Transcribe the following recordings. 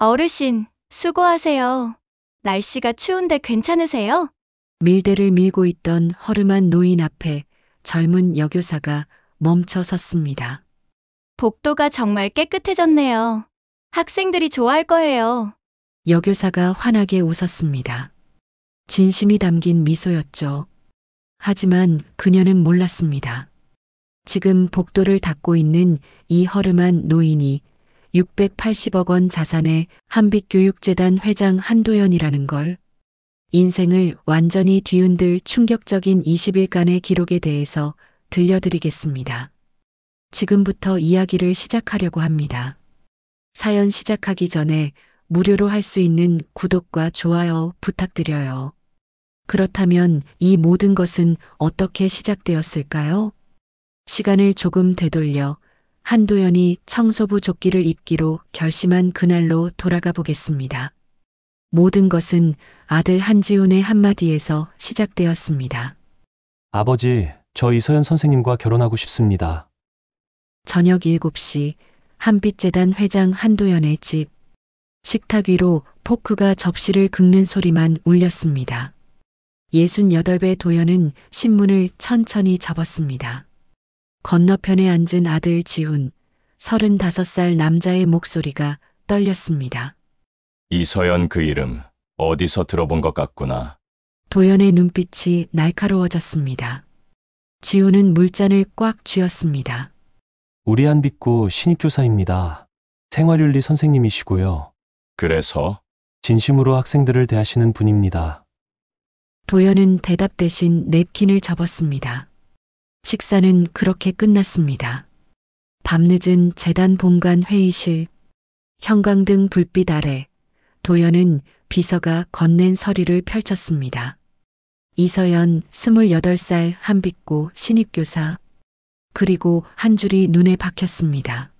어르신, 수고하세요. 날씨가 추운데 괜찮으세요? 밀대를 밀고 있던 허름한 노인 앞에 젊은 여교사가 멈춰 섰습니다. 복도가 정말 깨끗해졌네요. 학생들이 좋아할 거예요. 여교사가 환하게 웃었습니다. 진심이 담긴 미소였죠. 하지만 그녀는 몰랐습니다. 지금 복도를 닦고 있는 이 허름한 노인이 680억 원 자산의 한빛교육재단 회장 한도연이라는 걸, 인생을 완전히 뒤흔들 충격적인 20일간의 기록에 대해서 들려드리겠습니다. 지금부터 이야기를 시작하려고 합니다. 사연 시작하기 전에 무료로 할 수 있는 구독과 좋아요 부탁드려요. 그렇다면 이 모든 것은 어떻게 시작되었을까요? 시간을 조금 되돌려 한도연이 청소부 조끼를 입기로 결심한 그날로 돌아가 보겠습니다. 모든 것은 아들 한지훈의 한마디에서 시작되었습니다. 아버지, 저 이서연 선생님과 결혼하고 싶습니다. 저녁 7시 한빛재단 회장 한도연의 집. 식탁 위로 포크가 접시를 긁는 소리만 울렸습니다. 68배 도연은 신문을 천천히 접었습니다. 건너편에 앉은 아들 지훈, 35살 남자의 목소리가 떨렸습니다. 이서연 그 이름 어디서 들어본 것 같구나. 도연의 눈빛이 날카로워졌습니다. 지훈은 물잔을 꽉 쥐었습니다. 우리 한빛고 신입교사입니다. 생활윤리 선생님이시고요. 그래서 진심으로 학생들을 대하시는 분입니다. 도연은 대답 대신 냅킨을 접었습니다. 식사는 그렇게 끝났습니다. 밤늦은 재단 본관 회의실, 형광등 불빛 아래 도연은 비서가 건넨 서류를 펼쳤습니다. 이서연 28살 한빛고 신입교사. 그리고 한 줄이 눈에 박혔습니다.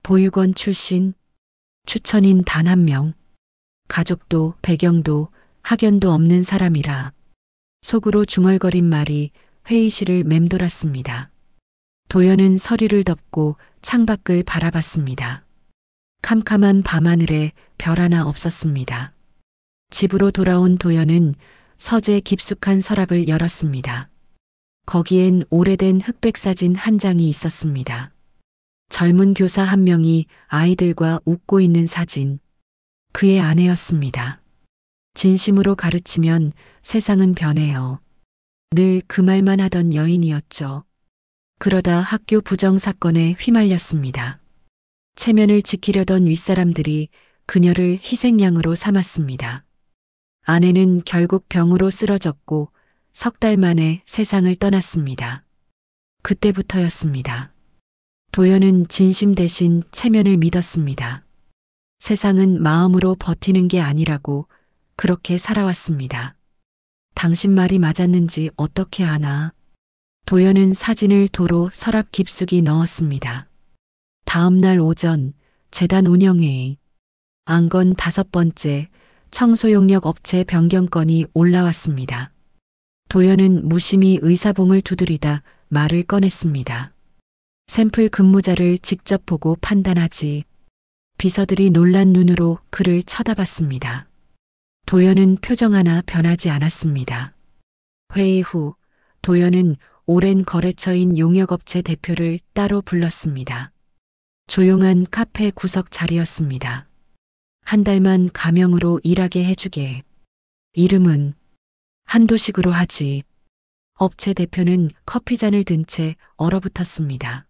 보육원 출신, 추천인 단 한 명, 가족도 배경도 학연도 없는 사람이라. 속으로 중얼거린 말이 회의실을 맴돌았습니다. 도연은 서류를 덮고 창밖을 바라봤습니다. 캄캄한 밤하늘에 별 하나 없었습니다. 집으로 돌아온 도연은 서재 깊숙한 서랍을 열었습니다. 거기엔 오래된 흑백 사진 한 장이 있었습니다. 젊은 교사 한 명이 아이들과 웃고 있는 사진. 그의 아내였습니다. 진심으로 가르치면 세상은 변해요. 늘 그 말만 하던 여인이었죠. 그러다 학교 부정 사건에 휘말렸습니다. 체면을 지키려던 윗사람들이 그녀를 희생양으로 삼았습니다. 아내는 결국 병으로 쓰러졌고 석 달 만에 세상을 떠났습니다. 그때부터였습니다. 도연은 진심 대신 체면을 믿었습니다. 세상은 마음으로 버티는 게 아니라고 그렇게 살아왔습니다. 당신 말이 맞았는지 어떻게 아나? 도연은 사진을 도로 서랍 깊숙이 넣었습니다. 다음 날 오전 재단 운영회의. 안건 5번째 청소용역 업체 변경 건이 올라왔습니다. 도연은 무심히 의사봉을 두드리다 말을 꺼냈습니다. 샘플 근무자를 직접 보고 판단하지. 비서들이 놀란 눈으로 그를 쳐다봤습니다. 도연은 표정 하나 변하지 않았습니다. 회의 후 도연은 오랜 거래처인 용역업체 대표를 따로 불렀습니다. 조용한 카페 구석 자리였습니다. 한 달만 가명으로 일하게 해주게. 이름은 한도식으로 하지. 업체 대표는 커피잔을 든 채 얼어붙었습니다.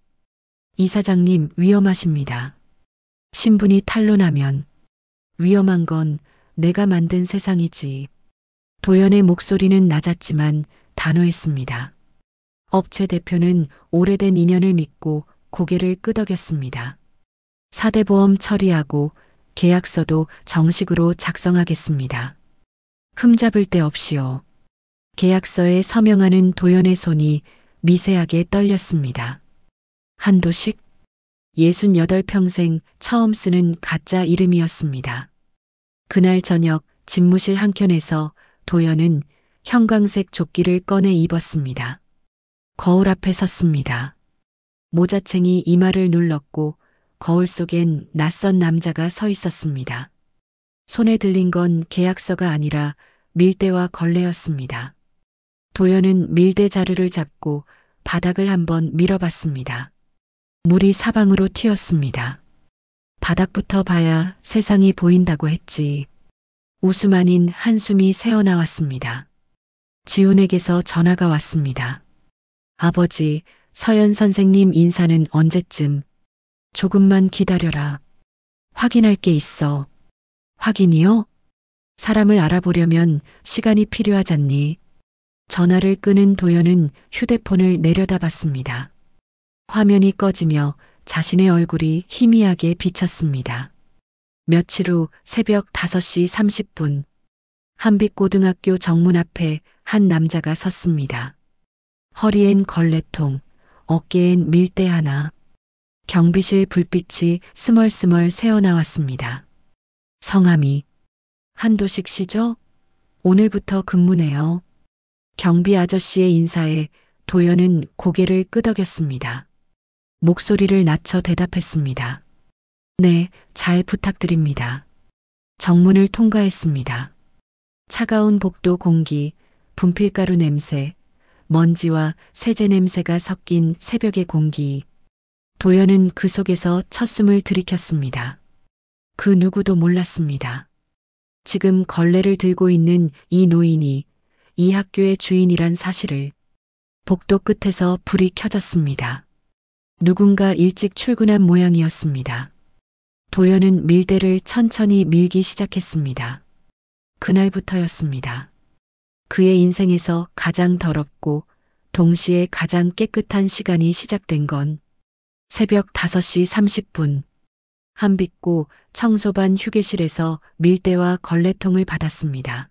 이사장님 위험하십니다. 신분이 탄로나면 위험한 건 내가 만든 세상이지. 도연의 목소리는 낮았지만 단호했습니다. 업체 대표는 오래된 인연을 믿고 고개를 끄덕였습니다. 사대보험 처리하고 계약서도 정식으로 작성하겠습니다. 흠잡을 데 없이요. 계약서에 서명하는 도연의 손이 미세하게 떨렸습니다. 한도식? 68평생 처음 쓰는 가짜 이름이었습니다. 그날 저녁 집무실 한켠에서 도연은 형광색 조끼를 꺼내 입었습니다. 거울 앞에 섰습니다. 모자챙이 이마를 눌렀고 거울 속엔 낯선 남자가 서 있었습니다. 손에 들린 건 계약서가 아니라 밀대와 걸레였습니다. 도연은 밀대 자루를 잡고 바닥을 한번 밀어봤습니다. 물이 사방으로 튀었습니다. 바닥부터 봐야 세상이 보인다고 했지. 웃음 아닌 한숨이 새어나왔습니다. 지훈에게서 전화가 왔습니다. 아버지, 서연 선생님 인사는 언제쯤? 조금만 기다려라. 확인할 게 있어. 확인이요? 사람을 알아보려면 시간이 필요하잖니. 전화를 끊은 도연은 휴대폰을 내려다봤습니다. 화면이 꺼지며 자신의 얼굴이 희미하게 비쳤습니다. 며칠 후 새벽 5시 30분, 한빛고등학교 정문 앞에 한 남자가 섰습니다. 허리엔 걸레통, 어깨엔 밀대 하나. 경비실 불빛이 스멀스멀 새어나왔습니다. 성함이 한도식 씨죠? 오늘부터 근무네요. 경비 아저씨의 인사에 도연은 고개를 끄덕였습니다. 목소리를 낮춰 대답했습니다. 네, 잘 부탁드립니다. 정문을 통과했습니다. 차가운 복도 공기, 분필가루 냄새, 먼지와 세제 냄새가 섞인 새벽의 공기. 도연은 그 속에서 첫 숨을 들이켰습니다. 그 누구도 몰랐습니다. 지금 걸레를 들고 있는 이 노인이 이 학교의 주인이란 사실을. 복도 끝에서 불이 켜졌습니다. 누군가 일찍 출근한 모양이었습니다. 도연은 밀대를 천천히 밀기 시작했습니다. 그날부터였습니다. 그의 인생에서 가장 더럽고 동시에 가장 깨끗한 시간이 시작된 건 새벽 5시 30분, 한빛고 청소반 휴게실에서 밀대와 걸레통을 받았습니다.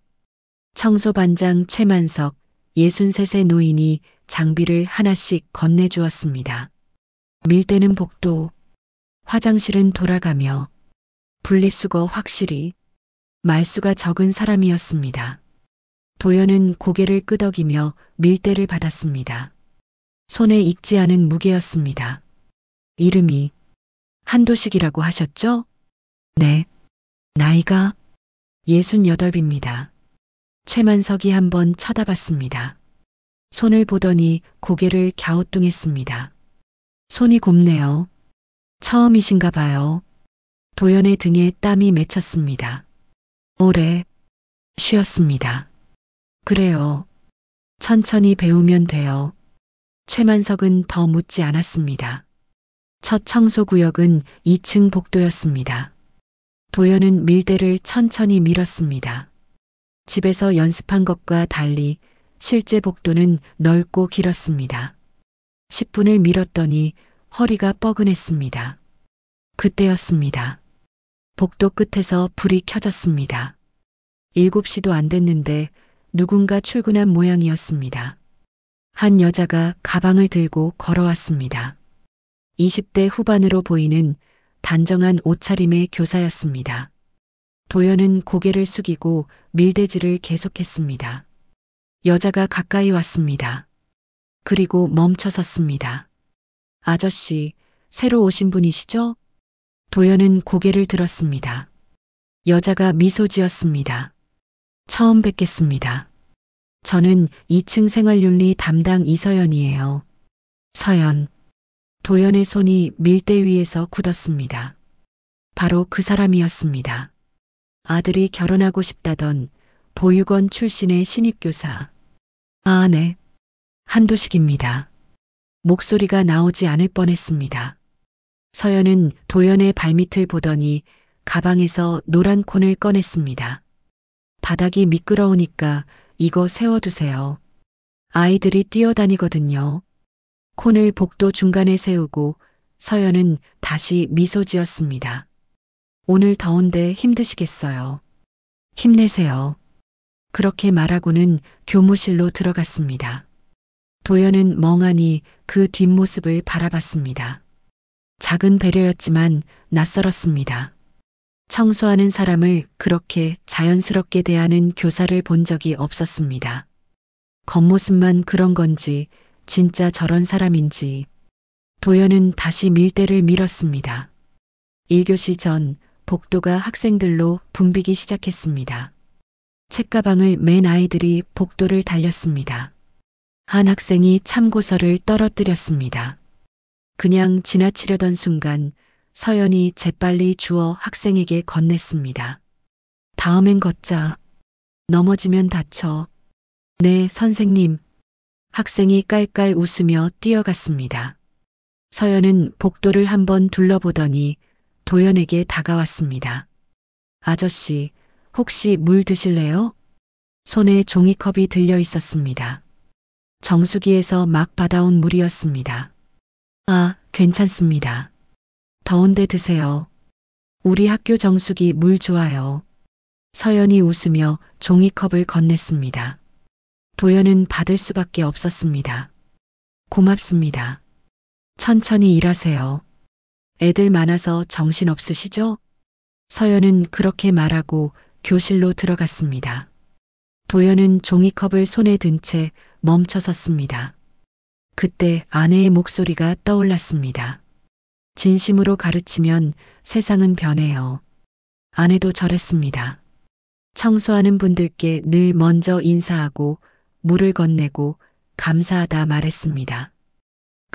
청소반장 최만석, 63세 노인이 장비를 하나씩 건네주었습니다. 밀대는 복도, 화장실은 돌아가며 분리수거 확실히. 말수가 적은 사람이었습니다. 도연은 고개를 끄덕이며 밀대를 받았습니다. 손에 익지 않은 무게였습니다. 이름이 한도식이라고 하셨죠? 네. 나이가 68입니다. 최만석이 한번 쳐다봤습니다. 손을 보더니 고개를 갸우뚱했습니다. 손이 곱네요. 처음이신가 봐요. 도연의 등에 땀이 맺혔습니다. 오래 쉬었습니다. 그래요. 천천히 배우면 돼요. 최만석은 더 묻지 않았습니다. 첫 청소구역은 2층 복도였습니다. 도연은 밀대를 천천히 밀었습니다. 집에서 연습한 것과 달리 실제 복도는 넓고 길었습니다. 10분을 밀었더니 허리가 뻐근했습니다. 그때였습니다. 복도 끝에서 불이 켜졌습니다. 7시도 안 됐는데 누군가 출근한 모양이었습니다. 한 여자가 가방을 들고 걸어왔습니다. 20대 후반으로 보이는 단정한 옷차림의 교사였습니다. 도연은 고개를 숙이고 밀대질을 계속했습니다. 여자가 가까이 왔습니다. 그리고 멈춰 섰습니다. 아저씨, 새로 오신 분이시죠? 도연은 고개를 들었습니다. 여자가 미소 지었습니다. 처음 뵙겠습니다. 저는 2층 생활윤리 담당 이서연이에요. 서연. 도연의 손이 밀대 위에서 굳었습니다. 바로 그 사람이었습니다. 아들이 결혼하고 싶다던 보육원 출신의 신입교사. 아, 네. 한도식입니다. 목소리가 나오지 않을 뻔했습니다. 서연은 도연의 발밑을 보더니 가방에서 노란 콘을 꺼냈습니다. 바닥이 미끄러우니까 이거 세워두세요. 아이들이 뛰어다니거든요. 콘을 복도 중간에 세우고 서연은 다시 미소 지었습니다. 오늘 더운데 힘드시겠어요. 힘내세요. 그렇게 말하고는 교무실로 들어갔습니다. 도연은 멍하니 그 뒷모습을 바라봤습니다. 작은 배려였지만 낯설었습니다. 청소하는 사람을 그렇게 자연스럽게 대하는 교사를 본 적이 없었습니다. 겉모습만 그런 건지 진짜 저런 사람인지. 도연은 다시 밀대를 밀었습니다. 1교시 전 복도가 학생들로 붐비기 시작했습니다. 책가방을 맨 아이들이 복도를 달렸습니다. 한 학생이 참고서를 떨어뜨렸습니다. 그냥 지나치려던 순간 서연이 재빨리 주워 학생에게 건넸습니다. 다음엔 걷자. 넘어지면 다쳐. 네, 선생님. 학생이 깔깔 웃으며 뛰어갔습니다. 서연은 복도를 한번 둘러보더니 도연에게 다가왔습니다. 아저씨, 혹시 물 드실래요? 손에 종이컵이 들려 있었습니다. 정수기에서 막 받아온 물이었습니다. 아, 괜찮습니다. 더운데 드세요. 우리 학교 정수기 물 좋아요. 서연이 웃으며 종이컵을 건넸습니다. 도연은 받을 수밖에 없었습니다. 고맙습니다. 천천히 일하세요. 애들 많아서 정신 없으시죠? 서연은 그렇게 말하고 교실로 들어갔습니다. 도연은 종이컵을 손에 든 채 멈춰 섰습니다. 그때 아내의 목소리가 떠올랐습니다. 진심으로 가르치면 세상은 변해요. 아내도 저랬습니다. 청소하는 분들께 늘 먼저 인사하고 물을 건네고 감사하다 말했습니다.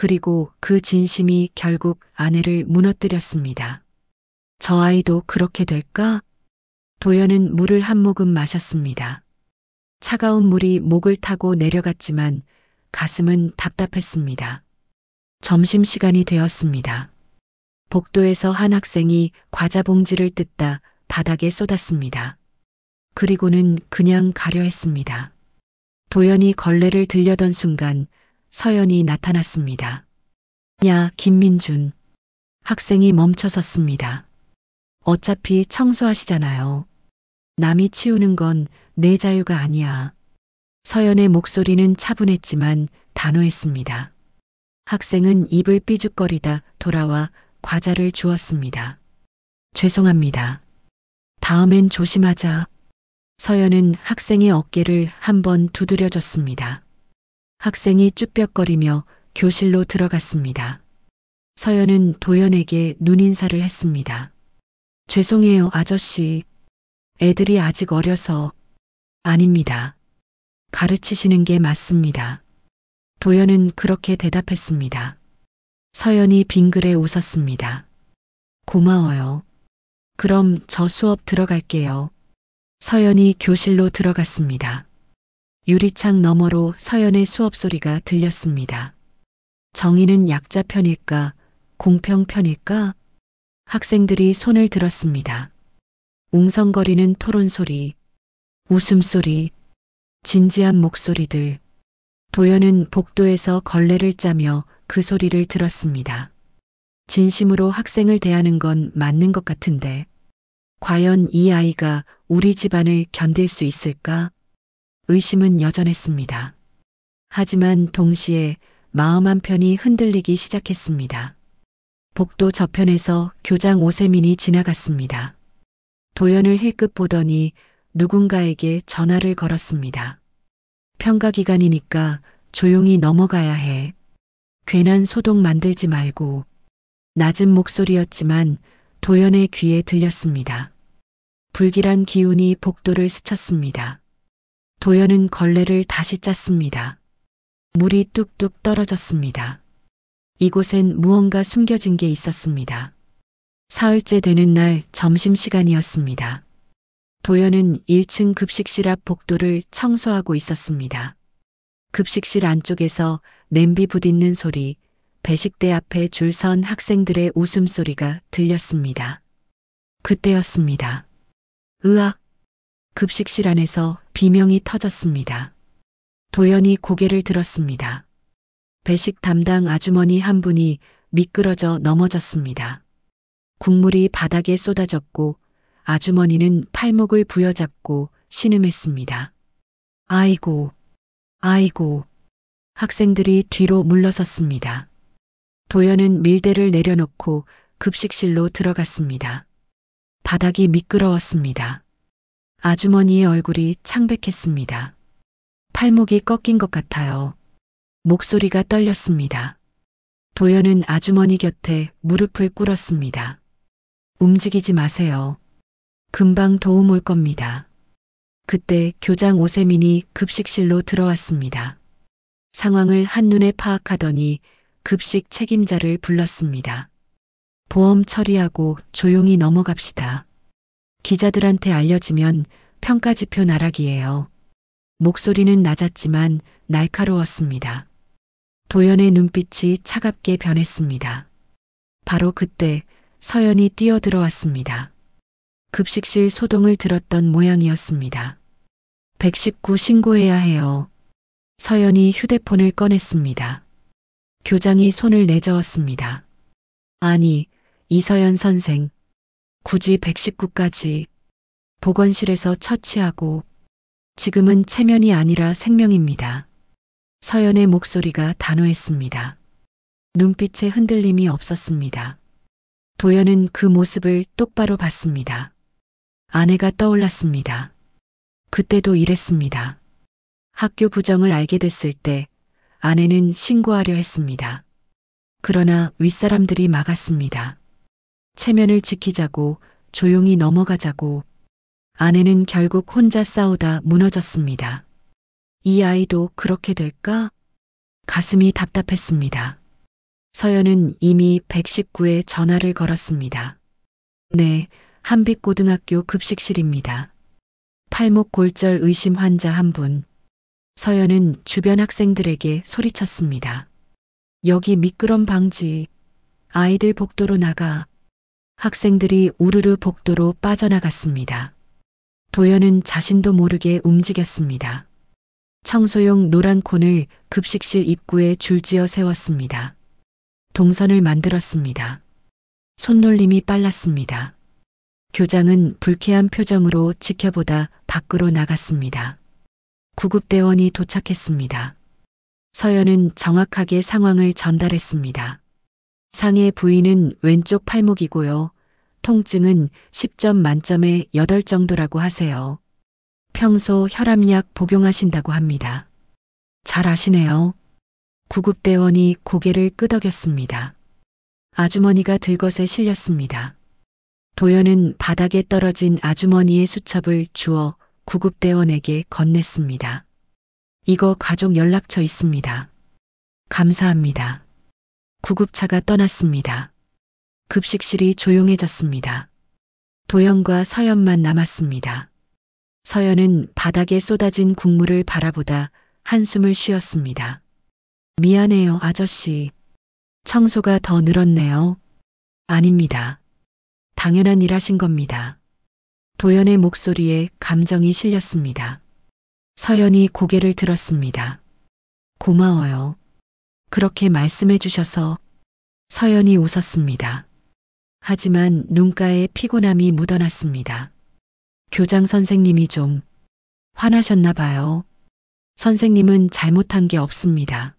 그리고 그 진심이 결국 아내를 무너뜨렸습니다. 저 아이도 그렇게 될까? 도연은 물을 한 모금 마셨습니다. 차가운 물이 목을 타고 내려갔지만 가슴은 답답했습니다. 점심시간이 되었습니다. 복도에서 한 학생이 과자 봉지를 뜯다 바닥에 쏟았습니다. 그리고는 그냥 가려 했습니다. 도연이 걸레를 들려던 순간 서연이 나타났습니다. 야, 김민준. 학생이 멈춰 섰습니다. 어차피 청소하시잖아요. 남이 치우는 건 내 자유가 아니야. 서연의 목소리는 차분했지만 단호했습니다. 학생은 입을 삐죽거리다 돌아와 과자를 주었습니다. 죄송합니다. 다음엔 조심하자. 서연은 학생의 어깨를 한번 두드려줬습니다. 학생이 쭈뼛거리며 교실로 들어갔습니다. 서연은 도연에게 눈인사를 했습니다. 죄송해요, 아저씨. 애들이 아직 어려서. 아닙니다. 가르치시는 게 맞습니다. 도연은 그렇게 대답했습니다. 서연이 빙그레 웃었습니다. 고마워요. 그럼 저 수업 들어갈게요. 서연이 교실로 들어갔습니다. 유리창 너머로 서연의 수업 소리가 들렸습니다. 정의는 약자 편일까? 공평 편일까? 학생들이 손을 들었습니다. 웅성거리는 토론 소리, 웃음소리, 진지한 목소리들. 도연은 복도에서 걸레를 짜며 그 소리를 들었습니다. 진심으로 학생을 대하는 건 맞는 것 같은데, 과연 이 아이가 우리 집안을 견딜 수 있을까? 의심은 여전했습니다. 하지만 동시에 마음 한편이 흔들리기 시작했습니다. 복도 저편에서 교장 오세민이 지나갔습니다. 도연을 힐끗 보더니 누군가에게 전화를 걸었습니다. 평가 기간이니까 조용히 넘어가야 해. 괜한 소동 만들지 말고. 낮은 목소리였지만 도연의 귀에 들렸습니다. 불길한 기운이 복도를 스쳤습니다. 도연은 걸레를 다시 짰습니다. 물이 뚝뚝 떨어졌습니다. 이곳엔 무언가 숨겨진 게 있었습니다. 사흘째 되는 날 점심시간이었습니다. 도연은 1층 급식실 앞 복도를 청소하고 있었습니다. 급식실 안쪽에서 냄비 부딪는 소리, 배식대 앞에 줄 선 학생들의 웃음소리가 들렸습니다. 그때였습니다. 으악! 급식실 안에서 비명이 터졌습니다. 도연이 고개를 들었습니다. 배식 담당 아주머니 한 분이 미끄러져 넘어졌습니다. 국물이 바닥에 쏟아졌고 아주머니는 팔목을 부여잡고 신음했습니다. 아이고, 아이고. 학생들이 뒤로 물러섰습니다. 도연은 밀대를 내려놓고 급식실로 들어갔습니다. 바닥이 미끄러웠습니다. 아주머니의 얼굴이 창백했습니다. 팔목이 꺾인 것 같아요. 목소리가 떨렸습니다. 도연은 아주머니 곁에 무릎을 꿇었습니다. 움직이지 마세요. 금방 도움 올 겁니다. 그때 교장 오세민이 급식실로 들어왔습니다. 상황을 한눈에 파악하더니 급식 책임자를 불렀습니다. 보험 처리하고 조용히 넘어갑시다. 기자들한테 알려지면 평가지표 나락이에요. 목소리는 낮았지만 날카로웠습니다. 도연의 눈빛이 차갑게 변했습니다. 바로 그때 서연이 뛰어들어왔습니다. 급식실 소동을 들었던 모양이었습니다. 119 신고해야 해요. 서연이 휴대폰을 꺼냈습니다. 교장이 손을 내저었습니다. 아니, 이서연 선생. 굳이 119까지. 보건실에서 처치하고 지금은 체면이 아니라 생명입니다. 서연의 목소리가 단호했습니다. 눈빛에 흔들림이 없었습니다. 도연은 그 모습을 똑바로 봤습니다. 아내가 떠올랐습니다. 그때도 이랬습니다. 학교 부정을 알게 됐을 때 아내는 신고하려 했습니다. 그러나 윗사람들이 막았습니다. 체면을 지키자고, 조용히 넘어가자고. 아내는 결국 혼자 싸우다 무너졌습니다. 이 아이도 그렇게 될까? 가슴이 답답했습니다. 서연은 이미 119에 전화를 걸었습니다. 네, 한빛고등학교 급식실입니다. 팔목 골절 의심 환자 한 분. 서연은 주변 학생들에게 소리쳤습니다. 여기 미끄럼 방지. 아이들 복도로 나가. 학생들이 우르르 복도로 빠져나갔습니다. 도연은 자신도 모르게 움직였습니다. 청소용 노란 콘을 급식실 입구에 줄지어 세웠습니다. 동선을 만들었습니다. 손놀림이 빨랐습니다. 교장은 불쾌한 표정으로 지켜보다 밖으로 나갔습니다. 구급대원이 도착했습니다. 서연은 정확하게 상황을 전달했습니다. 상해 부위는 왼쪽 팔목이고요. 통증은 10점 만점에 8 정도라고 하세요. 평소 혈압약 복용하신다고 합니다. 잘 아시네요. 구급대원이 고개를 끄덕였습니다. 아주머니가 들것에 실렸습니다. 도연은 바닥에 떨어진 아주머니의 수첩을 주워 구급대원에게 건넸습니다. 이거 가족 연락처 있습니다. 감사합니다. 구급차가 떠났습니다. 급식실이 조용해졌습니다. 도연과 서연만 남았습니다. 서연은 바닥에 쏟아진 국물을 바라보다 한숨을 쉬었습니다. 미안해요, 아저씨. 청소가 더 늘었네요. 아닙니다. 당연한 일 하신 겁니다. 도연의 목소리에 감정이 실렸습니다. 서연이 고개를 들었습니다. 고마워요. 그렇게 말씀해 주셔서. 서연이 웃었습니다. 하지만 눈가에 피곤함이 묻어났습니다. 교장 선생님이 좀 화나셨나 봐요. 선생님은 잘못한 게 없습니다.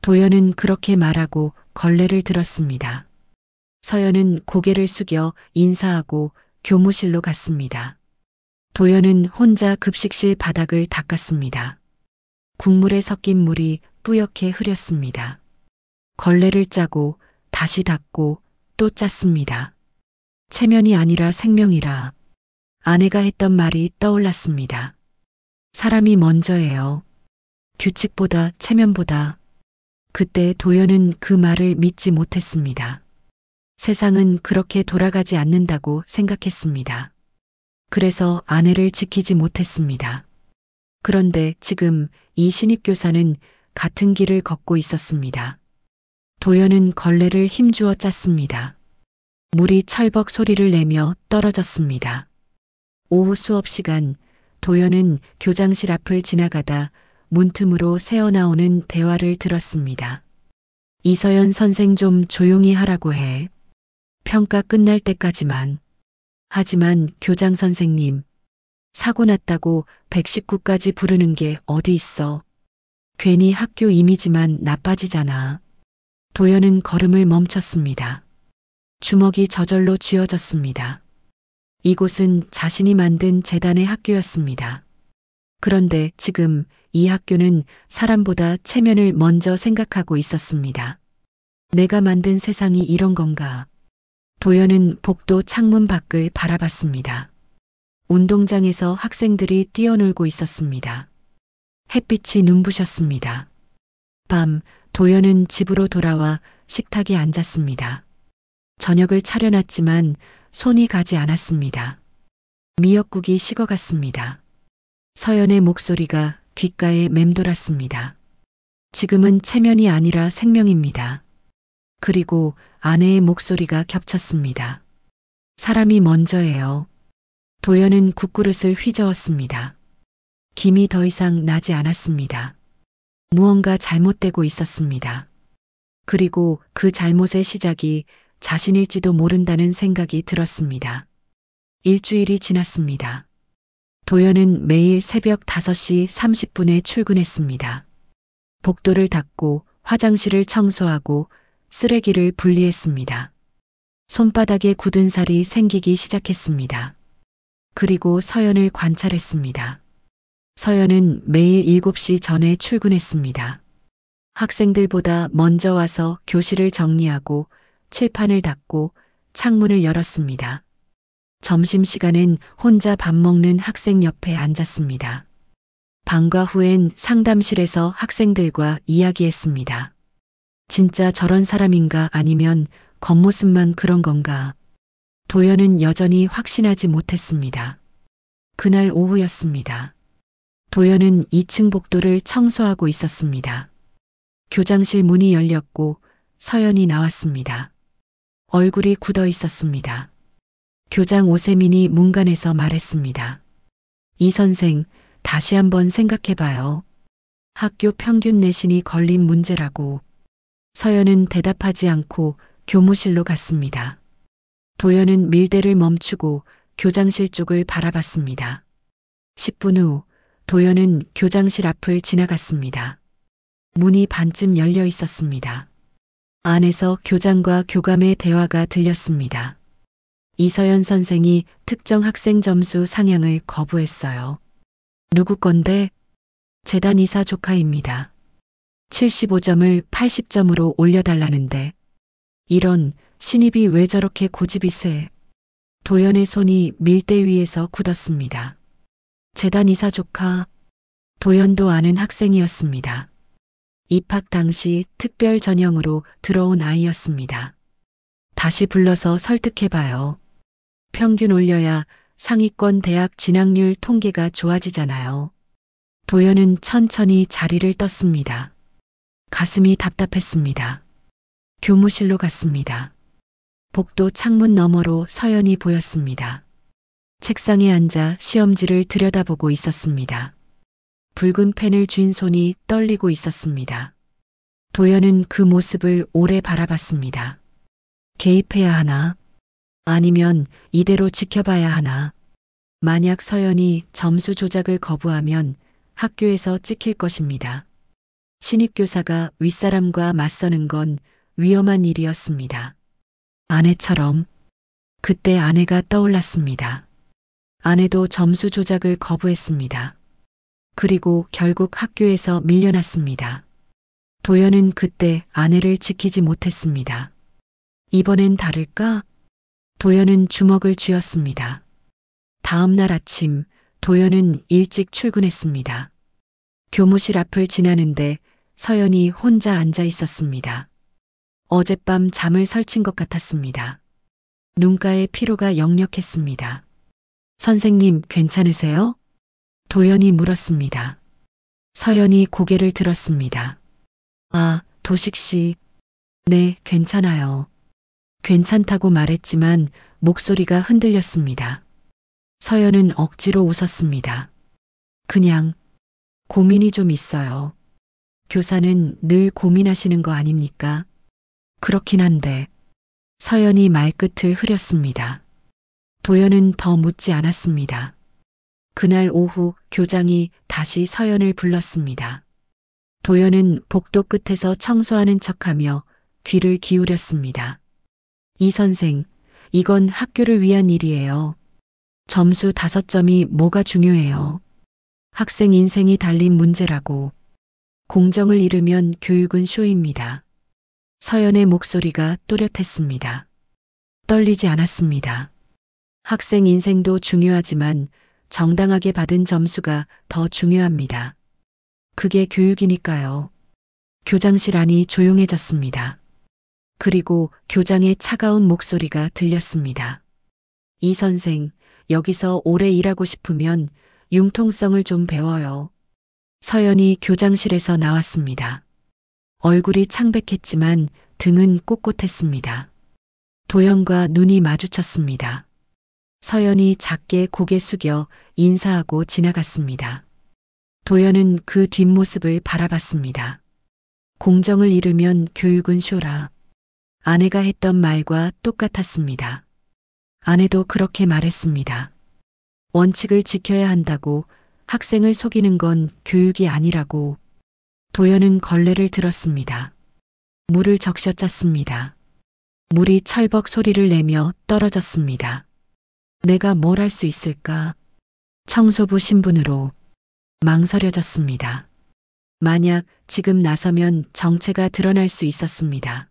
도연은 그렇게 말하고 걸레를 들었습니다. 서연은 고개를 숙여 인사하고 교무실로 갔습니다. 도연은 혼자 급식실 바닥을 닦았습니다. 국물에 섞인 물이 뿌옇게 흐렸습니다. 걸레를 짜고 다시 닦고 또 짰습니다. 체면이 아니라 생명이라. 아내가 했던 말이 떠올랐습니다. 사람이 먼저예요. 규칙보다 체면보다. 그때 도연은 그 말을 믿지 못했습니다. 세상은 그렇게 돌아가지 않는다고 생각했습니다. 그래서 아내를 지키지 못했습니다. 그런데 지금 이 신입교사는 같은 길을 걷고 있었습니다. 도연은 걸레를 힘주어 짰습니다. 물이 철벅 소리를 내며 떨어졌습니다. 오후 수업 시간, 도연은 교장실 앞을 지나가다 문틈으로 새어나오는 대화를 들었습니다. 이서연 선생 좀 조용히 하라고 해. 평가 끝날 때까지만. 하지만 교장 선생님, 사고 났다고 119까지 부르는 게 어디 있어. 괜히 학교 이미지만 나빠지잖아. 도연은 걸음을 멈췄습니다. 주먹이 저절로 쥐어졌습니다. 이곳은 자신이 만든 재단의 학교였습니다. 그런데 지금 이 학교는 사람보다 체면을 먼저 생각하고 있었습니다. 내가 만든 세상이 이런 건가? 도연은 복도 창문 밖을 바라봤습니다. 운동장에서 학생들이 뛰어놀고 있었습니다. 햇빛이 눈부셨습니다. 밤, 도연은 집으로 돌아와 식탁에 앉았습니다. 저녁을 차려놨지만 손이 가지 않았습니다. 미역국이 식어갔습니다. 서연의 목소리가 귓가에 맴돌았습니다. 지금은 체면이 아니라 생명입니다. 그리고 아내의 목소리가 겹쳤습니다. 사람이 먼저예요. 도연은 국그릇을 휘저었습니다. 김이 더 이상 나지 않았습니다. 무언가 잘못되고 있었습니다. 그리고 그 잘못의 시작이 자신일지도 모른다는 생각이 들었습니다. 일주일이 지났습니다. 도연은 매일 새벽 5시 30분에 출근했습니다. 복도를 닦고 화장실을 청소하고 쓰레기를 분리했습니다. 손바닥에 굳은 살이 생기기 시작했습니다. 그리고 서연을 관찰했습니다. 서연은 매일 7시 전에 출근했습니다. 학생들보다 먼저 와서 교실을 정리하고 칠판을 닦고 창문을 열었습니다. 점심시간엔 혼자 밥 먹는 학생 옆에 앉았습니다. 방과 후엔 상담실에서 학생들과 이야기했습니다. 진짜 저런 사람인가 아니면 겉모습만 그런 건가? 도연은 여전히 확신하지 못했습니다. 그날 오후였습니다. 도연은 2층 복도를 청소하고 있었습니다. 교장실 문이 열렸고 서연이 나왔습니다. 얼굴이 굳어 있었습니다. 교장 오세민이 문간에서 말했습니다. 이 선생, 다시 한번 생각해봐요. 학교 평균 내신이 걸린 문제라고. 서연은 대답하지 않고 교무실로 갔습니다. 도연은 밀대를 멈추고 교장실 쪽을 바라봤습니다. 10분 후 도연은 교장실 앞을 지나갔습니다. 문이 반쯤 열려 있었습니다. 안에서 교장과 교감의 대화가 들렸습니다. 이서연 선생이 특정 학생 점수 상향을 거부했어요. 누구 건데? 재단 이사 조카입니다. 75점을 80점으로 올려달라는데. 이런 신입이 왜 저렇게 고집이 세? 도연의 손이 밀대 위에서 굳었습니다. 재단 이사 조카. 도연도 아는 학생이었습니다. 입학 당시 특별 전형으로 들어온 아이였습니다. 다시 불러서 설득해봐요. 평균 올려야 상위권 대학 진학률 통계가 좋아지잖아요. 도연은 천천히 자리를 떴습니다. 가슴이 답답했습니다. 교무실로 갔습니다. 복도 창문 너머로 서연이 보였습니다. 책상에 앉아 시험지를 들여다보고 있었습니다. 붉은 펜을 쥔 손이 떨리고 있었습니다. 도연은 그 모습을 오래 바라봤습니다. 개입해야 하나? 아니면 이대로 지켜봐야 하나? 만약 서연이 점수 조작을 거부하면 학교에서 찍힐 것입니다. 신입교사가 윗사람과 맞서는 건 위험한 일이었습니다. 아내처럼. 그때 아내가 떠올랐습니다. 아내도 점수 조작을 거부했습니다. 그리고 결국 학교에서 밀려났습니다. 도연은 그때 아내를 지키지 못했습니다. 이번엔 다를까? 도연은 주먹을 쥐었습니다. 다음 날 아침 도연은 일찍 출근했습니다. 교무실 앞을 지나는데 서연이 혼자 앉아 있었습니다. 어젯밤 잠을 설친 것 같았습니다. 눈가에 피로가 역력했습니다. 선생님, 괜찮으세요? 도연이 물었습니다. 서연이 고개를 들었습니다. 아, 도식 씨. 네, 괜찮아요. 괜찮다고 말했지만 목소리가 흔들렸습니다. 서연은 억지로 웃었습니다. 그냥 고민이 좀 있어요. 교사는 늘 고민하시는 거 아닙니까? 그렇긴 한데. 서연이 말끝을 흐렸습니다. 도연은 더 묻지 않았습니다. 그날 오후 교장이 다시 서연을 불렀습니다. 도연은 복도 끝에서 청소하는 척하며 귀를 기울였습니다. 이 선생, 이건 학교를 위한 일이에요. 점수 5점이 뭐가 중요해요. 학생 인생이 달린 문제라고. 공정을 잃으면 교육은 쇼입니다. 서연의 목소리가 또렷했습니다. 떨리지 않았습니다. 학생 인생도 중요하지만 정당하게 받은 점수가 더 중요합니다. 그게 교육이니까요. 교장실 안이 조용해졌습니다. 그리고 교장의 차가운 목소리가 들렸습니다. 이 선생, 여기서 오래 일하고 싶으면 융통성을 좀 배워요. 서연이 교장실에서 나왔습니다. 얼굴이 창백했지만 등은 꼿꼿했습니다. 도연과 눈이 마주쳤습니다. 서연이 작게 고개 숙여 인사하고 지나갔습니다. 도연은 그 뒷모습을 바라봤습니다. 공정을 잃으면 교육은 쇼라. 아내가 했던 말과 똑같았습니다. 아내도 그렇게 말했습니다. 원칙을 지켜야 한다고 학생을 속이는 건 교육이 아니라고. 도연은 걸레를 들었습니다. 물을 적셔 짰습니다. 물이 철벅 소리를 내며 떨어졌습니다. 내가 뭘 할 수 있을까? 청소부 신분으로 망설여졌습니다. 만약 지금 나서면 정체가 드러날 수 있었습니다.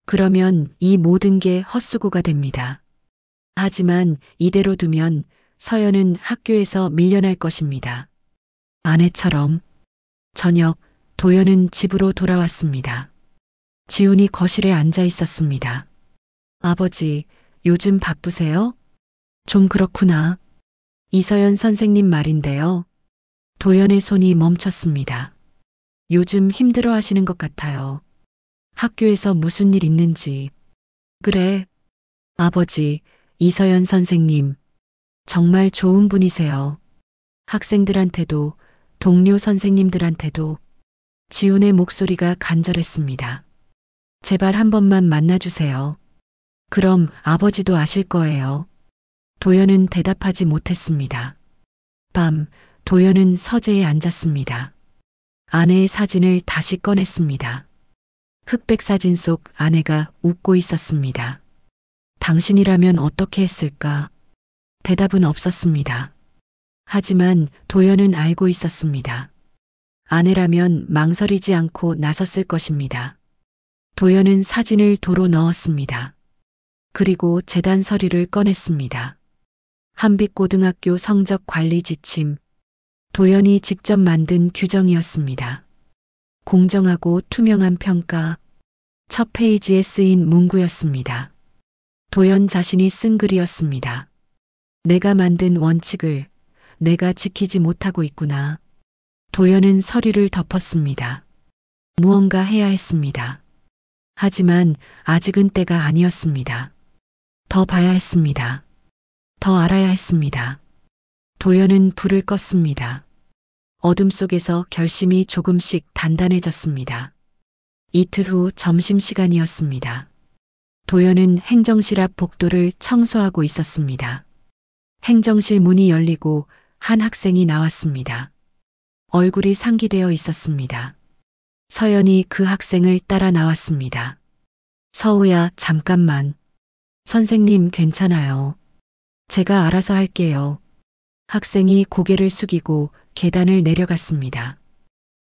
그러면 이 모든 게 헛수고가 됩니다. 하지만 이대로 두면 서연은 학교에서 밀려날 것입니다. 아내처럼. 저녁, 도연은 집으로 돌아왔습니다. 지훈이 거실에 앉아 있었습니다. 아버지, 요즘 바쁘세요? 좀 그렇구나. 이서연 선생님 말인데요. 도연의 손이 멈췄습니다. 요즘 힘들어 하시는 것 같아요. 학교에서 무슨 일 있는지. 그래. 아버지, 이서연 선생님, 정말 좋은 분이세요. 학생들한테도, 동료 선생님들한테도. 지훈의 목소리가 간절했습니다. 제발 한 번만 만나주세요. 그럼 아버지도 아실 거예요. 도연은 대답하지 못했습니다. 밤, 도연은 서재에 앉았습니다. 아내의 사진을 다시 꺼냈습니다. 흑백 사진 속 아내가 웃고 있었습니다. 당신이라면 어떻게 했을까? 대답은 없었습니다. 하지만 도연은 알고 있었습니다. 아내라면 망설이지 않고 나섰을 것입니다. 도연은 사진을 도로 넣었습니다. 그리고 재단 서류를 꺼냈습니다. 한빛고등학교 성적 관리 지침. 도연이 직접 만든 규정이었습니다. 공정하고 투명한 평가. 첫 페이지에 쓰인 문구였습니다. 도연 자신이 쓴 글이었습니다. 내가 만든 원칙을 내가 지키지 못하고 있구나. 도연은 서류를 덮었습니다. 무언가 해야 했습니다. 하지만 아직은 때가 아니었습니다. 더 봐야 했습니다. 더 알아야 했습니다. 도연은 불을 껐습니다. 어둠 속에서 결심이 조금씩 단단해졌습니다. 이틀 후 점심시간이었습니다. 도연은 행정실 앞 복도를 청소하고 있었습니다. 행정실 문이 열리고 한 학생이 나왔습니다. 얼굴이 상기되어 있었습니다. 서연이 그 학생을 따라 나왔습니다. 서우야, 잠깐만. 선생님 괜찮아요. 제가 알아서 할게요. 학생이 고개를 숙이고 계단을 내려갔습니다.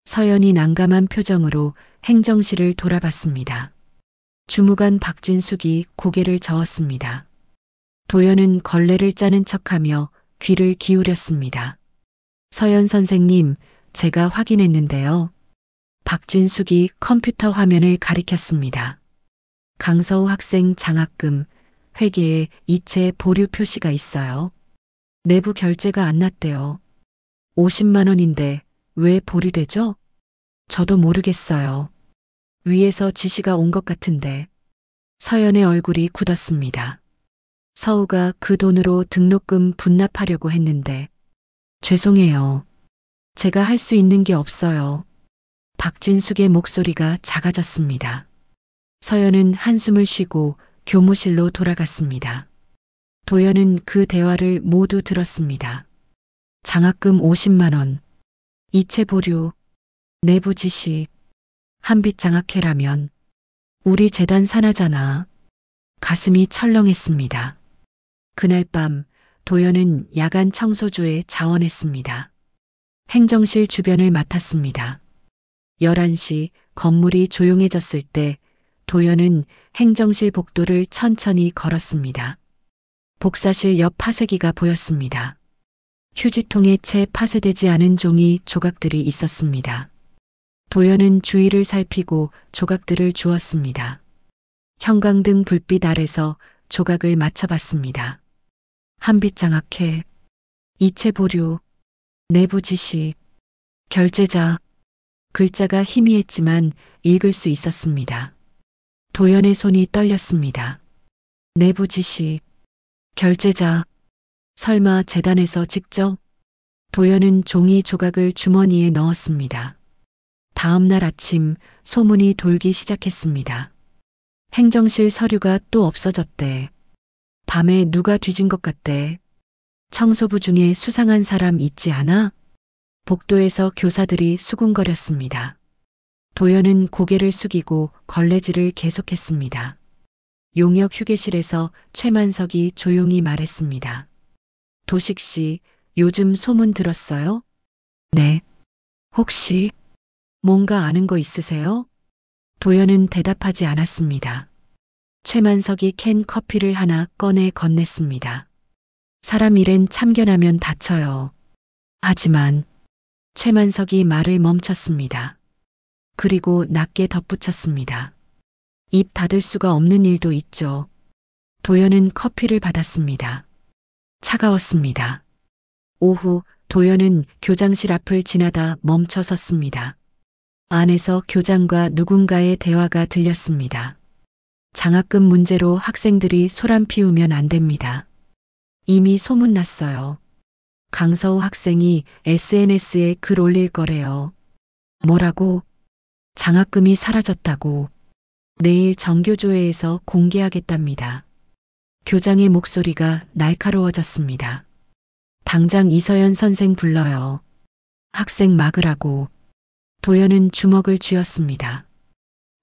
서연이 난감한 표정으로 행정실을 돌아봤습니다. 주무관 박진숙이 고개를 저었습니다. 도연은 걸레를 짜는 척하며 귀를 기울였습니다. 서연 선생님, 제가 확인했는데요. 박진숙이 컴퓨터 화면을 가리켰습니다. 강서우 학생 장학금, 회계에 이체 보류 표시가 있어요. 내부 결제가 안 났대요. 50만 원인데 왜 보류되죠? 저도 모르겠어요. 위에서 지시가 온 것 같은데. 서연의 얼굴이 굳었습니다. 서우가 그 돈으로 등록금 분납하려고 했는데. 죄송해요. 제가 할 수 있는 게 없어요. 박진숙의 목소리가 작아졌습니다. 서연은 한숨을 쉬고 교무실로 돌아갔습니다. 도연은 그 대화를 모두 들었습니다. 장학금 50만 원, 이체 보류, 내부 지시, 한빛 장학회라면 우리 재단 산하잖아. 가슴이 철렁했습니다. 그날 밤 도연은 야간 청소조에 자원했습니다. 행정실 주변을 맡았습니다. 11시 건물이 조용해졌을 때 도연은 행정실 복도를 천천히 걸었습니다. 복사실 옆 파쇄기가 보였습니다. 휴지통에 채 파쇄되지 않은 종이 조각들이 있었습니다. 도연은 주위를 살피고 조각들을 주었습니다. 형광등 불빛 아래서 조각을 맞춰봤습니다. 한빛장학회, 이체 보류, 내부 지시, 결제자, 글자가 희미했지만 읽을 수 있었습니다. 도연의 손이 떨렸습니다. 내부 지시, 결제자, 설마 재단에서 직접? 도연은 종이 조각을 주머니에 넣었습니다. 다음 날 아침 소문이 돌기 시작했습니다. 행정실 서류가 또 없어졌대. 밤에 누가 뒤진 것 같대. 청소부 중에 수상한 사람 있지 않아? 복도에서 교사들이 수군거렸습니다. 도연은 고개를 숙이고 걸레질을 계속했습니다. 용역 휴게실에서 최만석이 조용히 말했습니다. 도식 씨, 요즘 소문 들었어요? 네. 혹시 뭔가 아는 거 있으세요? 도연은 대답하지 않았습니다. 최만석이 캔 커피를 하나 꺼내 건넸습니다. 사람 일엔 참견하면 다쳐요. 하지만 최만석이 말을 멈췄습니다. 그리고 낮게 덧붙였습니다. 입 닫을 수가 없는 일도 있죠. 도연은 커피를 받았습니다. 차가웠습니다. 오후 도연은 교장실 앞을 지나다 멈춰 섰습니다. 안에서 교장과 누군가의 대화가 들렸습니다. 장학금 문제로 학생들이 소란 피우면 안 됩니다. 이미 소문났어요. 강서우 학생이 SNS에 글 올릴 거래요. 뭐라고? 장학금이 사라졌다고. 내일 정교조회에서 공개하겠답니다. 교장의 목소리가 날카로워졌습니다. 당장 이서연 선생 불러요. 학생 막으라고. 도연은 주먹을 쥐었습니다.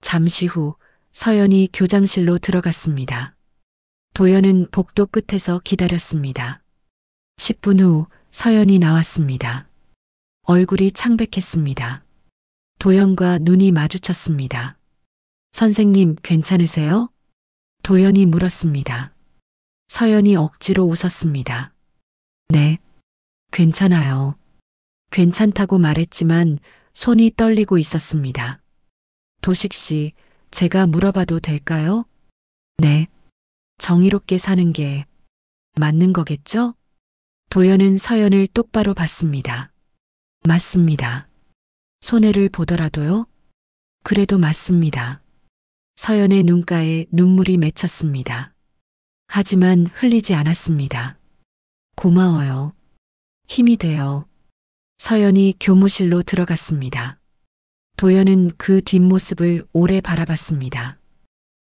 잠시 후 서연이 교장실로 들어갔습니다. 도연은 복도 끝에서 기다렸습니다. 10분 후 서연이 나왔습니다. 얼굴이 창백했습니다. 도연과 눈이 마주쳤습니다. 선생님 괜찮으세요? 도연이 물었습니다. 서연이 억지로 웃었습니다. 네, 괜찮아요. 괜찮다고 말했지만 손이 떨리고 있었습니다. 도식 씨, 제가 물어봐도 될까요? 네. 정의롭게 사는 게 맞는 거겠죠? 도연은 서연을 똑바로 봤습니다. 맞습니다. 손해를 보더라도요? 그래도 맞습니다. 서연의 눈가에 눈물이 맺혔습니다. 하지만 흘리지 않았습니다. 고마워요. 힘이 돼요. 서연이 교무실로 들어갔습니다. 도연은 그 뒷모습을 오래 바라봤습니다.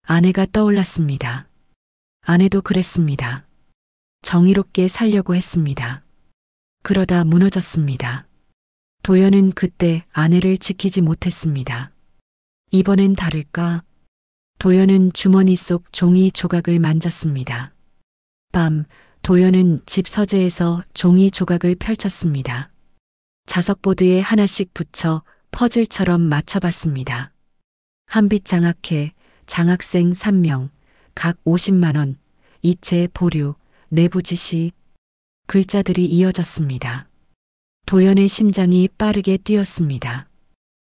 아내가 떠올랐습니다. 아내도 그랬습니다. 정의롭게 살려고 했습니다. 그러다 무너졌습니다. 도연은 그때 아내를 지키지 못했습니다. 이번엔 다를까? 도연은 주머니 속 종이 조각을 만졌습니다. 밤, 도연은 집 서재에서 종이 조각을 펼쳤습니다. 자석보드에 하나씩 붙여 퍼즐처럼 맞춰봤습니다. 한빛 장학회, 장학생 3명, 각 50만 원, 이체 보류, 내부 지시, 글자들이 이어졌습니다. 도연의 심장이 빠르게 뛰었습니다.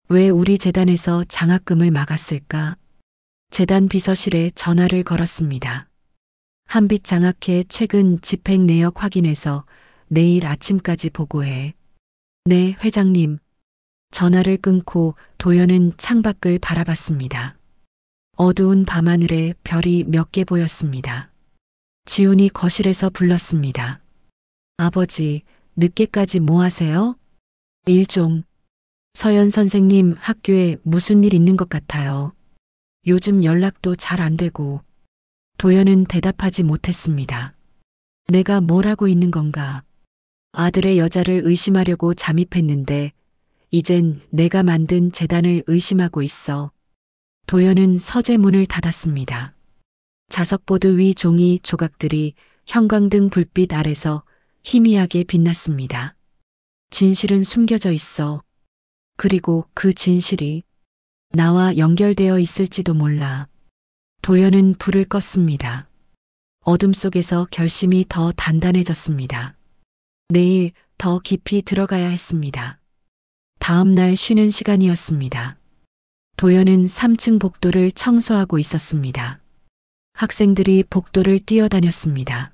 왜 우리 재단에서 장학금을 막았을까? 재단 비서실에 전화를 걸었습니다. 한빛 장학회 최근 집행 내역 확인해서 내일 아침까지 보고해. 네, 회장님. 전화를 끊고 도연은 창밖을 바라봤습니다. 어두운 밤하늘에 별이 몇 개 보였습니다. 지훈이 거실에서 불렀습니다. 아버지, 늦게까지 뭐 하세요? 일 좀. 서연 선생님 학교에 무슨 일 있는 것 같아요. 요즘 연락도 잘 안 되고. 도연은 대답하지 못했습니다. 내가 뭘 하고 있는 건가? 아들의 여자를 의심하려고 잠입했는데 이젠 내가 만든 재단을 의심하고 있어. 도연은 서재 문을 닫았습니다. 자석보드 위 종이 조각들이 형광등 불빛 아래서 희미하게 빛났습니다. 진실은 숨겨져 있어. 그리고 그 진실이 나와 연결되어 있을지도 몰라. 도연은 불을 껐습니다. 어둠 속에서 결심이 더 단단해졌습니다. 내일 더 깊이 들어가야 했습니다. 다음 날 쉬는 시간이었습니다. 도연은 3층 복도를 청소하고 있었습니다. 학생들이 복도를 뛰어다녔습니다.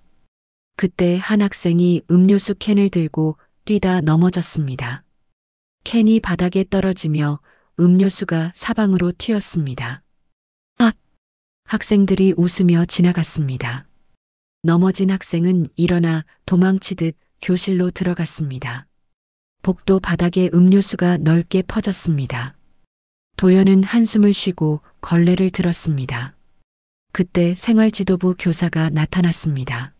그때 한 학생이 음료수 캔을 들고 뛰다 넘어졌습니다. 캔이 바닥에 떨어지며 음료수가 사방으로 튀었습니다. 아! 학생들이 웃으며 지나갔습니다. 넘어진 학생은 일어나 도망치듯 교실로 들어갔습니다. 복도 바닥에 음료수가 넓게 퍼졌습니다. 도연은 한숨을 쉬고 걸레를 들었습니다. 그때 생활지도부 교사가 나타났습니다.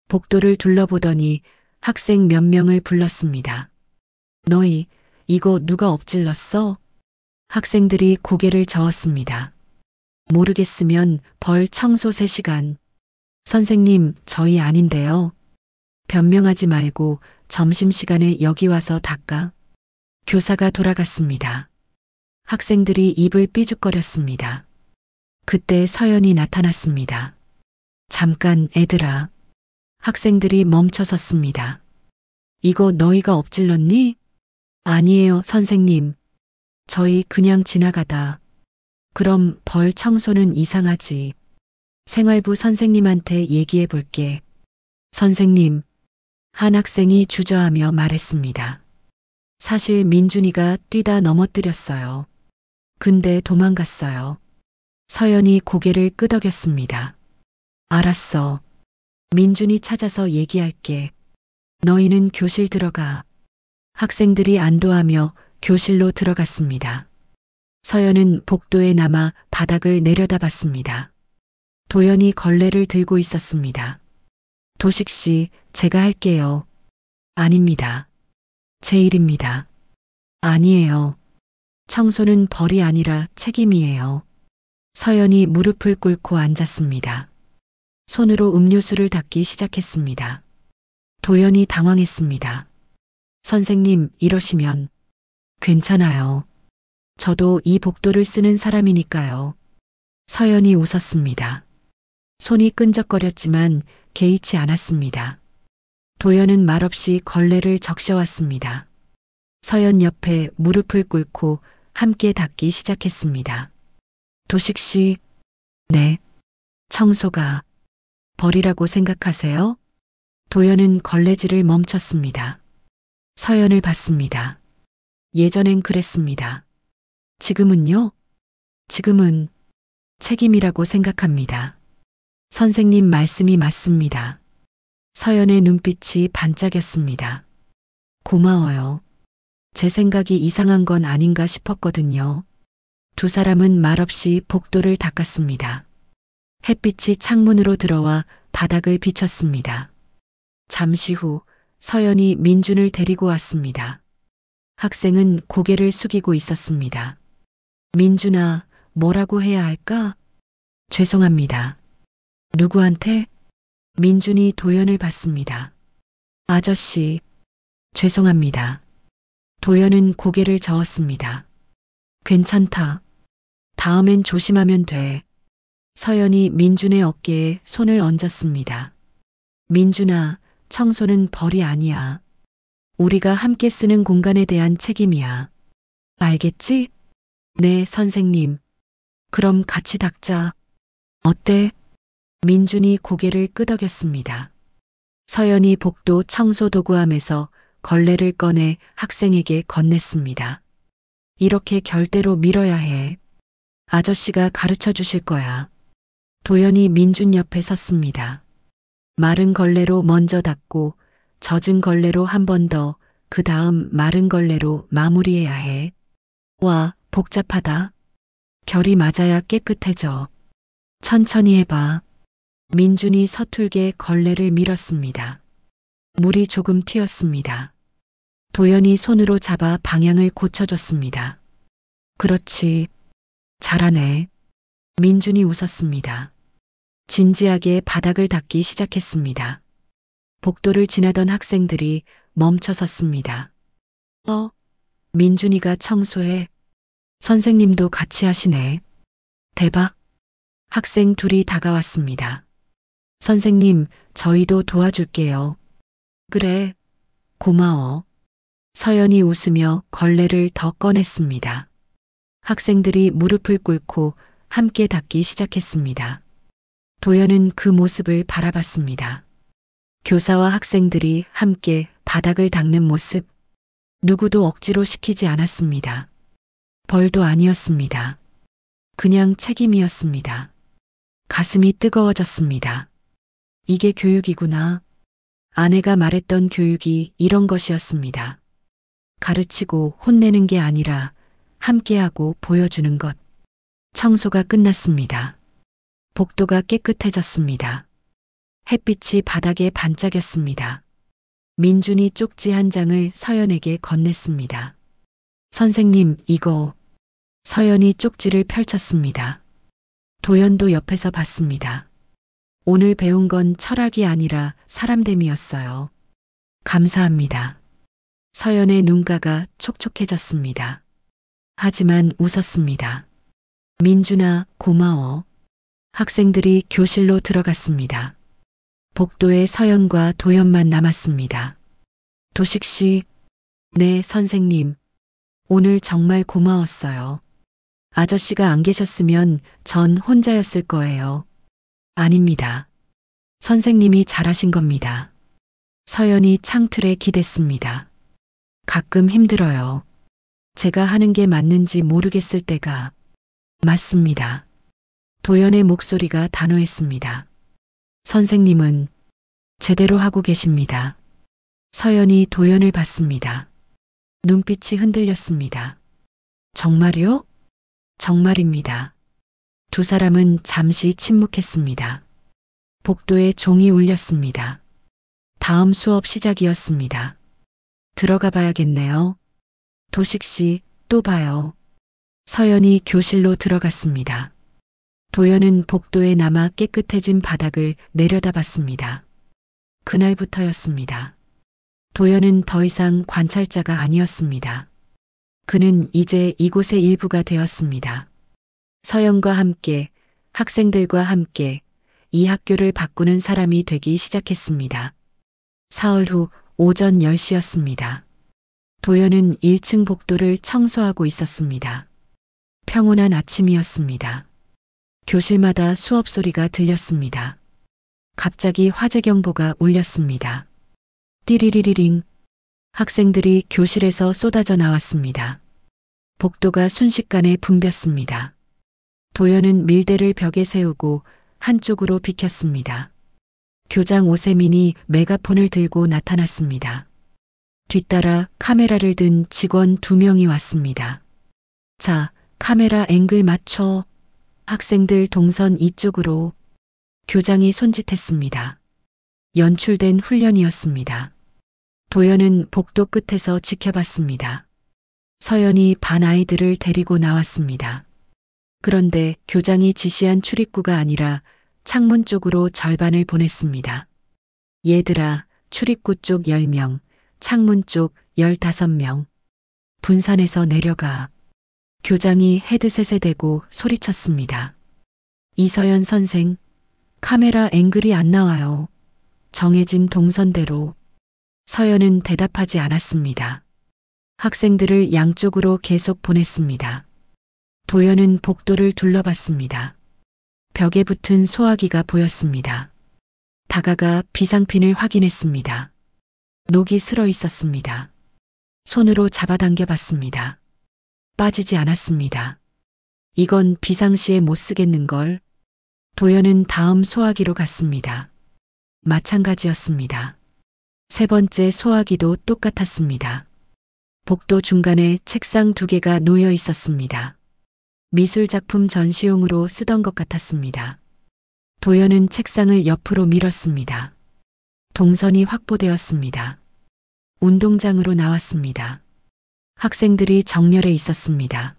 복도를 둘러보더니 학생 몇 명을 불렀습니다. 너희, 이거 누가 엎질렀어? 학생들이 고개를 저었습니다. 모르겠으면 벌 청소 3시간. 선생님, 저희 아닌데요. 변명하지 말고 점심시간에 여기 와서 닦아. 교사가 돌아갔습니다. 학생들이 입을 삐죽거렸습니다. 그때 서연이 나타났습니다. 잠깐 애들아. 학생들이 멈춰섰습니다. 이거 너희가 엎질렀니? 아니에요, 선생님. 저희 그냥 지나가다. 그럼 벌 청소는 이상하지. 생활부 선생님한테 얘기해 볼게. 선생님. 한 학생이 주저하며 말했습니다. 사실 민준이가 뛰다 넘어뜨렸어요. 근데 도망갔어요. 서연이 고개를 끄덕였습니다. 알았어. 민준이 찾아서 얘기할게. 너희는 교실 들어가. 학생들이 안도하며 교실로 들어갔습니다. 서연은 복도에 남아 바닥을 내려다봤습니다. 도연이 걸레를 들고 있었습니다. 도식 씨, 제가 할게요. 아닙니다. 제 일입니다. 아니에요. 청소는 벌이 아니라 책임이에요. 서연이 무릎을 꿇고 앉았습니다. 손으로 음료수를 닦기 시작했습니다. 도연이 당황했습니다. 선생님, 이러시면. 괜찮아요. 저도 이 복도를 쓰는 사람이니까요. 서연이 웃었습니다. 손이 끈적거렸지만 개의치 않았습니다. 도연은 말없이 걸레를 적셔왔습니다. 서연 옆에 무릎을 꿇고 함께 닦기 시작했습니다. 도식 씨, 네. 청소가 벌이라고 생각하세요? 도연은 걸레질을 멈췄습니다. 서연을 봤습니다. 예전엔 그랬습니다. 지금은요? 지금은 책임이라고 생각합니다. 선생님 말씀이 맞습니다. 서연의 눈빛이 반짝였습니다. 고마워요. 제 생각이 이상한 건 아닌가 싶었거든요. 두 사람은 말없이 복도를 닦았습니다. 햇빛이 창문으로 들어와 바닥을 비쳤습니다. 잠시 후 서연이 민준을 데리고 왔습니다. 학생은 고개를 숙이고 있었습니다. 민준아, 뭐라고 해야 할까? 죄송합니다. 누구한테? 민준이 도연을 봤습니다. 아저씨, 죄송합니다. 도연은 고개를 저었습니다. 괜찮다. 다음엔 조심하면 돼. 서연이 민준의 어깨에 손을 얹었습니다. 민준아, 청소는 벌이 아니야. 우리가 함께 쓰는 공간에 대한 책임이야. 알겠지? 네, 선생님. 그럼 같이 닦자. 어때? 민준이 고개를 끄덕였습니다. 서연이 복도 청소 도구함에서 걸레를 꺼내 학생에게 건넸습니다. 이렇게 결대로 밀어야 해. 아저씨가 가르쳐 주실 거야. 도연이 민준 옆에 섰습니다. 마른 걸레로 먼저 닦고 젖은 걸레로 한 번 더, 그 다음 마른 걸레로 마무리해야 해. 와, 복잡하다. 결이 맞아야 깨끗해져. 천천히 해봐. 민준이 서툴게 걸레를 밀었습니다. 물이 조금 튀었습니다. 도연이 손으로 잡아 방향을 고쳐줬습니다. 그렇지. 잘하네. 민준이 웃었습니다. 진지하게 바닥을 닦기 시작했습니다. 복도를 지나던 학생들이 멈춰 섰습니다. 민준이가 청소해. 선생님도 같이 하시네. 대박. 학생 둘이 다가왔습니다. 선생님, 저희도 도와줄게요. 그래, 고마워. 서연이 웃으며 걸레를 더 꺼냈습니다. 학생들이 무릎을 꿇고 함께 닦기 시작했습니다. 도연은 그 모습을 바라봤습니다. 교사와 학생들이 함께 바닥을 닦는 모습, 누구도 억지로 시키지 않았습니다. 벌도 아니었습니다. 그냥 책임이었습니다. 가슴이 뜨거워졌습니다. 이게 교육이구나. 아내가 말했던 교육이 이런 것이었습니다. 가르치고 혼내는 게 아니라 함께하고 보여주는 것. 청소가 끝났습니다. 복도가 깨끗해졌습니다. 햇빛이 바닥에 반짝였습니다. 민준이 쪽지 한 장을 서연에게 건넸습니다. 선생님, 이거. 서연이 쪽지를 펼쳤습니다. 도연도 옆에서 봤습니다. 오늘 배운 건 철학이 아니라 사람됨이었어요. 감사합니다. 서연의 눈가가 촉촉해졌습니다. 하지만 웃었습니다. 민준아, 고마워. 학생들이 교실로 들어갔습니다. 복도에 서연과 도연만 남았습니다. 도식 씨, 네, 선생님. 오늘 정말 고마웠어요. 아저씨가 안 계셨으면 전 혼자였을 거예요. 아닙니다. 선생님이 잘하신 겁니다. 서연이 창틀에 기댔습니다. 가끔 힘들어요. 제가 하는 게 맞는지 모르겠을 때가. 맞습니다. 도연의 목소리가 단호했습니다. 선생님은 제대로 하고 계십니다. 서연이 도연을 봤습니다. 눈빛이 흔들렸습니다. 정말요? 정말입니다. 두 사람은 잠시 침묵했습니다. 복도에 종이 울렸습니다. 다음 수업 시작이었습니다. 들어가 봐야겠네요. 도식 씨, 또 봐요. 서연이 교실로 들어갔습니다. 도연은 복도에 남아 깨끗해진 바닥을 내려다봤습니다. 그날부터였습니다. 도연은 더 이상 관찰자가 아니었습니다. 그는 이제 이곳의 일부가 되었습니다. 서연과 함께, 학생들과 함께 이 학교를 바꾸는 사람이 되기 시작했습니다. 사흘 후 오전 10시였습니다. 도연은 1층 복도를 청소하고 있었습니다. 평온한 아침이었습니다. 교실마다 수업 소리가 들렸습니다. 갑자기 화재 경보가 울렸습니다. 띠리리리링. 학생들이 교실에서 쏟아져 나왔습니다. 복도가 순식간에 붐볐습니다. 도연은 밀대를 벽에 세우고 한쪽으로 비켰습니다. 교장 오세민이 메가폰을 들고 나타났습니다. 뒤따라 카메라를 든 직원 2명이 왔습니다. 자, 카메라 앵글 맞춰. 학생들 동선 이쪽으로. 교장이 손짓했습니다. 연출된 훈련이었습니다. 도연은 복도 끝에서 지켜봤습니다. 서연이 반 아이들을 데리고 나왔습니다. 그런데 교장이 지시한 출입구가 아니라 창문 쪽으로 절반을 보냈습니다. 얘들아, 출입구 쪽 10명, 창문 쪽 15명. 분산해서 내려가. 교장이 헤드셋에 대고 소리쳤습니다. 이서연 선생, 카메라 앵글이 안 나와요. 정해진 동선대로. 서연은 대답하지 않았습니다. 학생들을 양쪽으로 계속 보냈습니다. 도연은 복도를 둘러봤습니다. 벽에 붙은 소화기가 보였습니다. 다가가 비상핀을 확인했습니다. 녹이 슬어 있었습니다. 손으로 잡아당겨 봤습니다. 빠지지 않았습니다. 이건 비상시에 못 쓰겠는걸. 도연은 다음 소화기로 갔습니다. 마찬가지였습니다. 세 번째 소화기도 똑같았습니다. 복도 중간에 책상 2개가 놓여 있었습니다. 미술작품 전시용으로 쓰던 것 같았습니다. 도연은 책상을 옆으로 밀었습니다. 동선이 확보되었습니다. 운동장으로 나왔습니다. 학생들이 정렬해 있었습니다.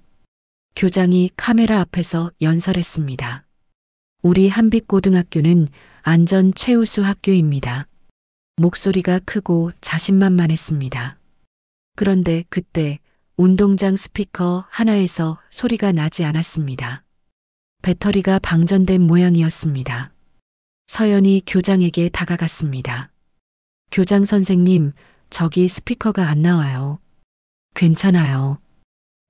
교장이 카메라 앞에서 연설했습니다. 우리 한빛고등학교는 안전 최우수 학교입니다. 목소리가 크고 자신만만했습니다. 그런데 그때 운동장 스피커 하나에서 소리가 나지 않았습니다. 배터리가 방전된 모양이었습니다. 서연이 교장에게 다가갔습니다. 교장 선생님, 저기 스피커가 안 나와요. 괜찮아요.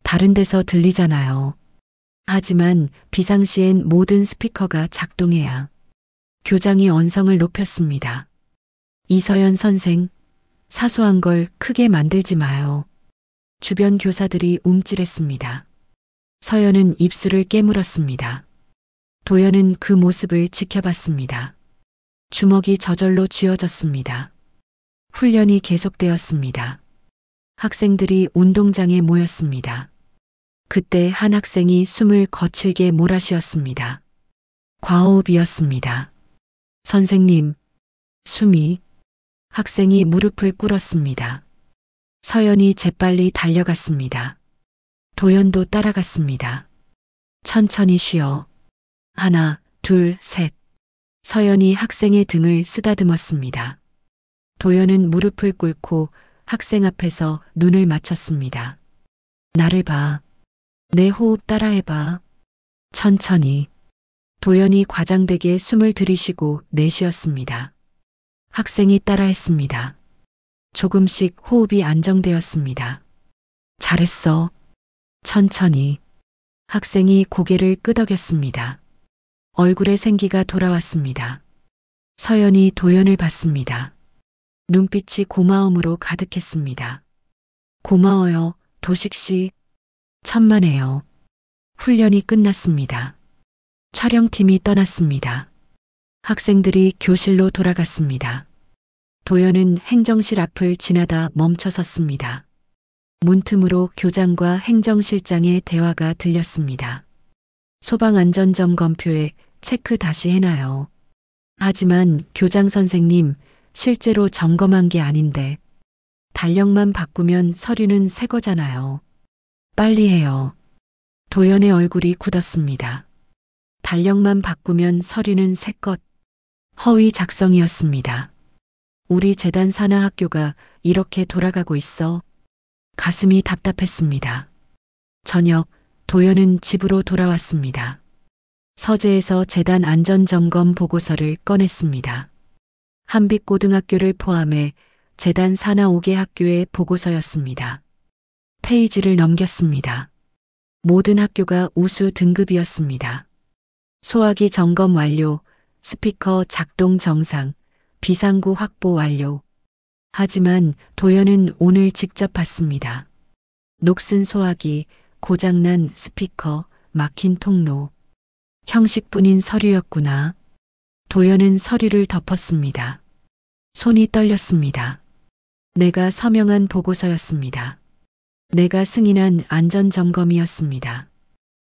다른 데서 들리잖아요. 하지만 비상시엔 모든 스피커가 작동해야. 교장이 언성을 높였습니다. 이서연 선생, 사소한 걸 크게 만들지 마요. 주변 교사들이 움찔했습니다. 서연은 입술을 깨물었습니다. 도연은 그 모습을 지켜봤습니다. 주먹이 저절로 쥐어졌습니다. 훈련이 계속되었습니다. 학생들이 운동장에 모였습니다. 그때 한 학생이 숨을 거칠게 몰아쉬었습니다. 과호흡이었습니다. 선생님, 숨이. 학생이 무릎을 꿇었습니다. 서연이 재빨리 달려갔습니다. 도연도 따라갔습니다. 천천히 쉬어. 하나, 둘, 셋. 서연이 학생의 등을 쓰다듬었습니다. 도연은 무릎을 꿇고 학생 앞에서 눈을 맞췄습니다. 나를 봐. 내 호흡 따라해봐. 천천히. 도연이 과장되게 숨을 들이쉬고 내쉬었습니다. 학생이 따라했습니다. 조금씩 호흡이 안정되었습니다. 잘했어. 천천히. 학생이 고개를 끄덕였습니다. 얼굴에 생기가 돌아왔습니다. 서연이 도연을 봤습니다. 눈빛이 고마움으로 가득했습니다. 고마워요, 도식씨. 천만에요. 훈련이 끝났습니다. 촬영팀이 떠났습니다. 학생들이 교실로 돌아갔습니다. 도연은 행정실 앞을 지나다 멈춰섰습니다. 문틈으로 교장과 행정실장의 대화가 들렸습니다. 소방안전점검표에 체크 다시 해놔요. 하지만 교장 선생님, 실제로 점검한 게 아닌데 달력만 바꾸면 서류는 새 거잖아요. 빨리 해요. 도연의 얼굴이 굳었습니다. 달력만 바꾸면 서류는 새 것. 허위 작성이었습니다. 우리 재단 산하학교가 이렇게 돌아가고 있어. 가슴이 답답했습니다. 저녁, 도연은 집으로 돌아왔습니다. 서재에서 재단 안전점검 보고서를 꺼냈습니다. 한빛고등학교를 포함해 재단 산하 5개 학교의 보고서였습니다. 페이지를 넘겼습니다. 모든 학교가 우수 등급이었습니다. 소화기 점검 완료, 스피커 작동 정상, 비상구 확보 완료. 하지만 도연은 오늘 직접 봤습니다. 녹슨 소화기, 고장난 스피커, 막힌 통로. 형식뿐인 서류였구나. 도연은 서류를 덮었습니다. 손이 떨렸습니다. 내가 서명한 보고서였습니다. 내가 승인한 안전점검이었습니다.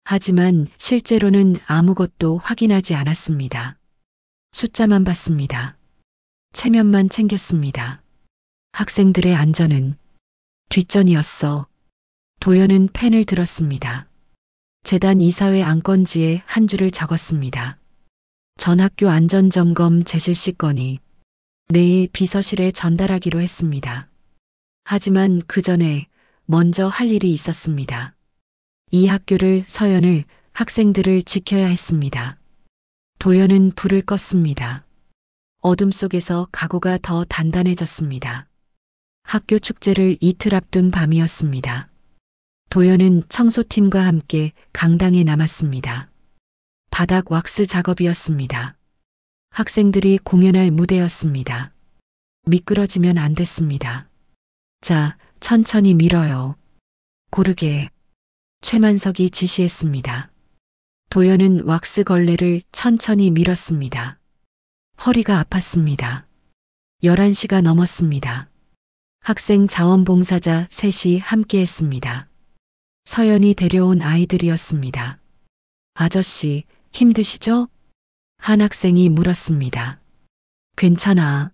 하지만 실제로는 아무것도 확인하지 않았습니다. 숫자만 봤습니다. 체면만 챙겼습니다. 학생들의 안전은 뒷전이었어. 도연은 펜을 들었습니다. 재단 이사회 안건지에 한 줄을 적었습니다. 전 학교 안전점검 제실시 건이 내일 비서실에 전달하기로 했습니다. 하지만 그 전에 먼저 할 일이 있었습니다. 이 학교를, 서연을, 학생들을 지켜야 했습니다. 도연은 불을 껐습니다. 어둠 속에서 각오가 더 단단해졌습니다. 학교 축제를 이틀 앞둔 밤이었습니다. 도연은 청소팀과 함께 강당에 남았습니다. 바닥 왁스 작업이었습니다. 학생들이 공연할 무대였습니다. 미끄러지면 안 됐습니다. 자, 천천히 밀어요. 고르게. 최만석이 지시했습니다. 도연은 왁스 걸레를 천천히 밀었습니다. 허리가 아팠습니다. 11시가 넘었습니다. 학생 자원봉사자 셋이 함께했습니다. 서연이 데려온 아이들이었습니다. 아저씨, 힘드시죠? 한 학생이 물었습니다. 괜찮아.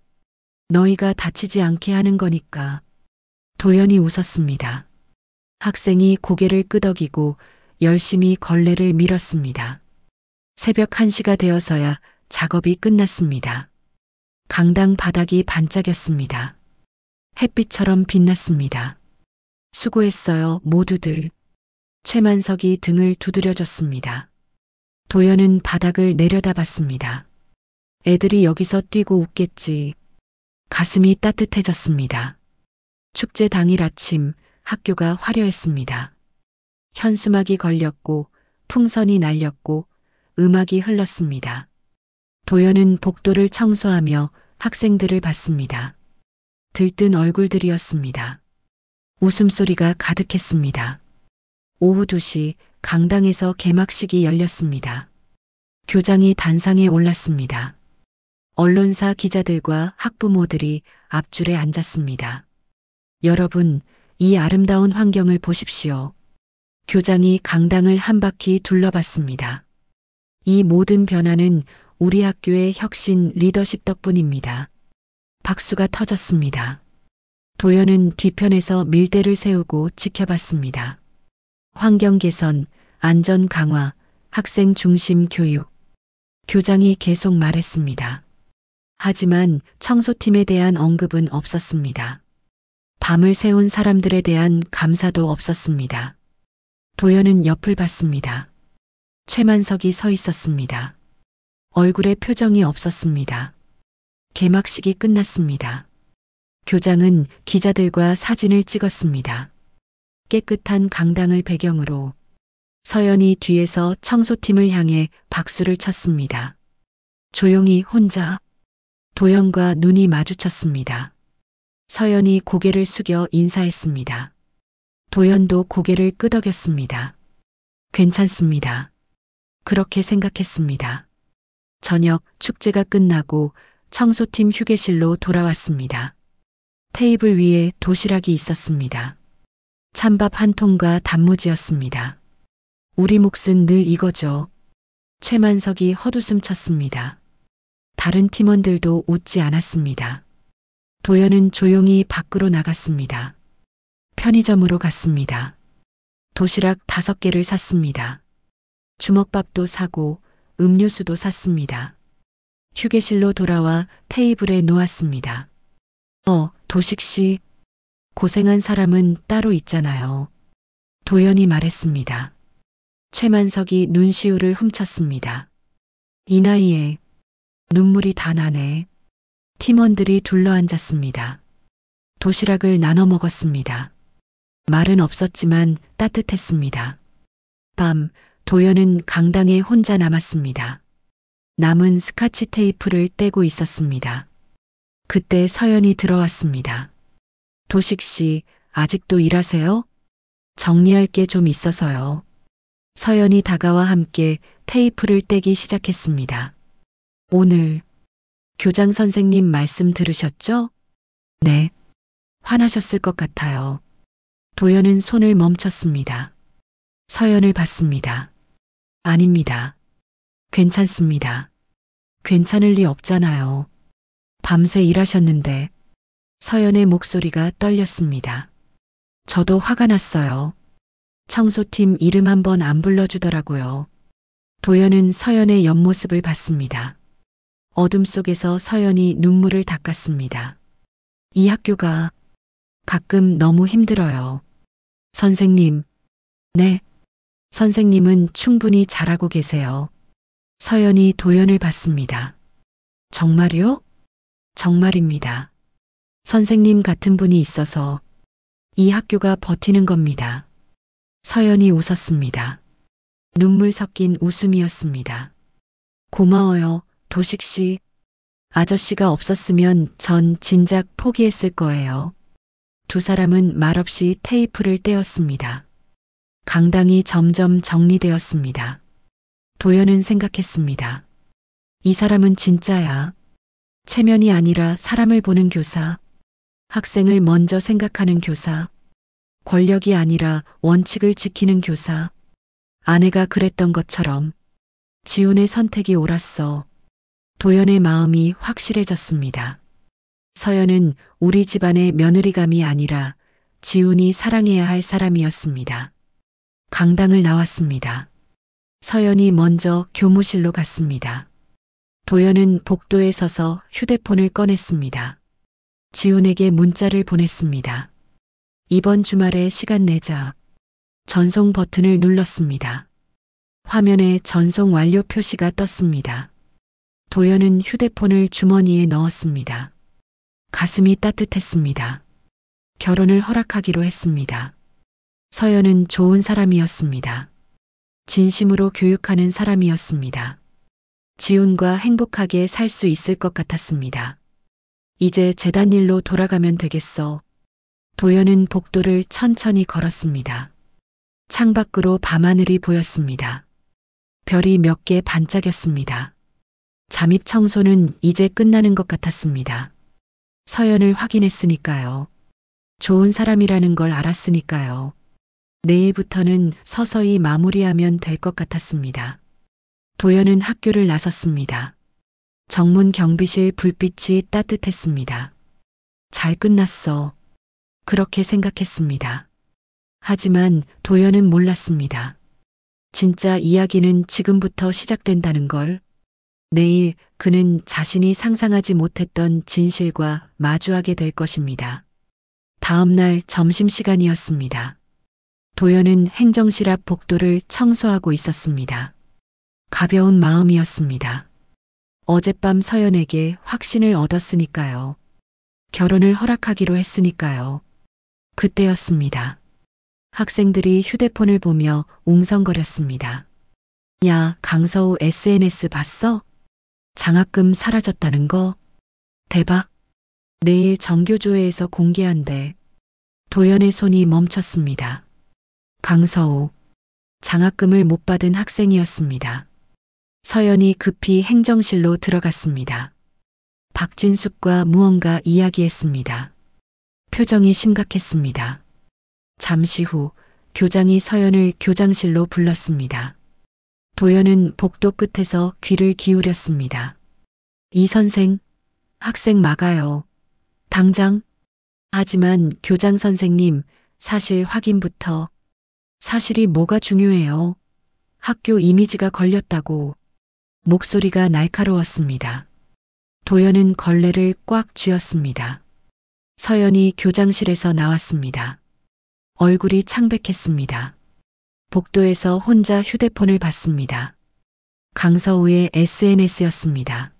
너희가 다치지 않게 하는 거니까. 도연이 웃었습니다. 학생이 고개를 끄덕이고 열심히 걸레를 밀었습니다. 새벽 1시가 되어서야 작업이 끝났습니다. 강당 바닥이 반짝였습니다. 햇빛처럼 빛났습니다. 수고했어요, 모두들. 최만석이 등을 두드려줬습니다. 도연은 바닥을 내려다봤습니다. 애들이 여기서 뛰고 웃겠지. 가슴이 따뜻해졌습니다. 축제 당일 아침 학교가 화려했습니다. 현수막이 걸렸고 풍선이 날렸고 음악이 흘렀습니다. 도연은 복도를 청소하며 학생들을 봤습니다. 들뜬 얼굴들이었습니다. 웃음소리가 가득했습니다. 오후 2시 강당에서 개막식이 열렸습니다. 교장이 단상에 올랐습니다. 언론사 기자들과 학부모들이 앞줄에 앉았습니다. 여러분, 이 아름다운 환경을 보십시오. 교장이 강당을 한 바퀴 둘러봤습니다. 이 모든 변화는 우리 학교의 혁신 리더십 덕분입니다. 박수가 터졌습니다. 도연은 뒤편에서 밀대를 세우고 지켜봤습니다. 환경 개선, 안전 강화, 학생 중심 교육. 교장이 계속 말했습니다. 하지만 청소팀에 대한 언급은 없었습니다. 밤을 새운 사람들에 대한 감사도 없었습니다. 도연은 옆을 봤습니다. 최만석이 서 있었습니다. 얼굴에 표정이 없었습니다. 개막식이 끝났습니다. 교장은 기자들과 사진을 찍었습니다. 깨끗한 강당을 배경으로 서연이 뒤에서 청소팀을 향해 박수를 쳤습니다. 조용히 혼자 도연과 눈이 마주쳤습니다. 서연이 고개를 숙여 인사했습니다. 도연도 고개를 끄덕였습니다. 괜찮습니다. 그렇게 생각했습니다. 저녁 축제가 끝나고 청소팀 휴게실로 돌아왔습니다. 테이블 위에 도시락이 있었습니다. 찬밥 한 통과 단무지였습니다. 우리 몫은 늘 이거죠. 최만석이 헛웃음 쳤습니다. 다른 팀원들도 웃지 않았습니다. 도연은 조용히 밖으로 나갔습니다. 편의점으로 갔습니다. 도시락 5개를 샀습니다. 주먹밥도 사고 음료수도 샀습니다. 휴게실로 돌아와 테이블에 놓았습니다. 도식씨, 고생한 사람은 따로 있잖아요. 도연이 말했습니다. 최만석이 눈시울을 훔쳤습니다. 이 나이에 눈물이 다 나네. 팀원들이 둘러앉았습니다. 도시락을 나눠 먹었습니다. 말은 없었지만 따뜻했습니다. 밤, 도연은 강당에 혼자 남았습니다. 남은 스카치 테이프를 떼고 있었습니다. 그때 서연이 들어왔습니다. 도식씨, 아직도 일하세요? 정리할 게 좀 있어서요. 서연이 다가와 함께 테이프를 떼기 시작했습니다. 오늘 교장 선생님 말씀 들으셨죠? 네. 화나셨을 것 같아요. 도연은 손을 멈췄습니다. 서연을 봤습니다. 아닙니다. 괜찮습니다. 괜찮을 리 없잖아요. 밤새 일하셨는데. 서연의 목소리가 떨렸습니다. 저도 화가 났어요. 청소팀 이름 한번 안 불러주더라고요. 도연은 서연의 옆모습을 봤습니다. 어둠 속에서 서연이 눈물을 닦았습니다. 이 학교가 가끔 너무 힘들어요. 선생님. 네. 선생님은 충분히 잘하고 계세요. 서연이 도연을 봤습니다. 정말요? 정말입니다. 선생님 같은 분이 있어서 이 학교가 버티는 겁니다. 서연이 웃었습니다. 눈물 섞인 웃음이었습니다. 고마워요, 도식씨. 아저씨가 없었으면 전 진작 포기했을 거예요. 두 사람은 말없이 테이프를 떼었습니다. 강당이 점점 정리되었습니다. 도연은 생각했습니다. 이 사람은 진짜야. 체면이 아니라 사람을 보는 교사. 학생을 먼저 생각하는 교사. 권력이 아니라 원칙을 지키는 교사. 아내가 그랬던 것처럼 지훈의 선택이 옳았어. 도연의 마음이 확실해졌습니다. 서연은 우리 집안의 며느리감이 아니라 지훈이 사랑해야 할 사람이었습니다. 강당을 나왔습니다. 서연이 먼저 교무실로 갔습니다. 도연은 복도에 서서 휴대폰을 꺼냈습니다. 지훈에게 문자를 보냈습니다. 이번 주말에 시간 내자. 전송 버튼을 눌렀습니다. 화면에 전송 완료 표시가 떴습니다. 도연은 휴대폰을 주머니에 넣었습니다. 가슴이 따뜻했습니다. 결혼을 허락하기로 했습니다. 서연은 좋은 사람이었습니다. 진심으로 교육하는 사람이었습니다. 지훈과 행복하게 살 수 있을 것 같았습니다. 이제 재단일로 돌아가면 되겠어. 도연은 복도를 천천히 걸었습니다. 창밖으로 밤하늘이 보였습니다. 별이 몇 개 반짝였습니다. 잠입 청소는 이제 끝나는 것 같았습니다. 서연을 확인했으니까요. 좋은 사람이라는 걸 알았으니까요. 내일부터는 서서히 마무리하면 될 것 같았습니다. 도연은 학교를 나섰습니다. 정문 경비실 불빛이 따뜻했습니다. 잘 끝났어. 그렇게 생각했습니다. 하지만 도연은 몰랐습니다. 진짜 이야기는 지금부터 시작된다는 걸. 내일 그는 자신이 상상하지 못했던 진실과 마주하게 될 것입니다. 다음 날 점심시간이었습니다. 도연은 행정실 앞 복도를 청소하고 있었습니다. 가벼운 마음이었습니다. 어젯밤 서연에게 확신을 얻었으니까요. 결혼을 허락하기로 했으니까요. 그때였습니다. 학생들이 휴대폰을 보며 웅성거렸습니다. 야, 강서우 SNS 봤어? 장학금 사라졌다는 거? 대박. 내일 정교조회에서 공개한대. 도연의 손이 멈췄습니다. 강서우. 장학금을 못 받은 학생이었습니다. 서연이 급히 행정실로 들어갔습니다. 박진숙과 무언가 이야기했습니다. 표정이 심각했습니다. 잠시 후 교장이 서연을 교장실로 불렀습니다. 도연은 복도 끝에서 귀를 기울였습니다. 이 선생, 학생 막아요. 당장. 하지만 교장 선생님, 사실 확인부터. 사실이 뭐가 중요해요? 학교 이미지가 걸렸다고. 목소리가 날카로웠습니다. 도연은 걸레를 꽉 쥐었습니다. 서연이 교장실에서 나왔습니다. 얼굴이 창백했습니다. 복도에서 혼자 휴대폰을 봤습니다. 강서우의 SNS였습니다.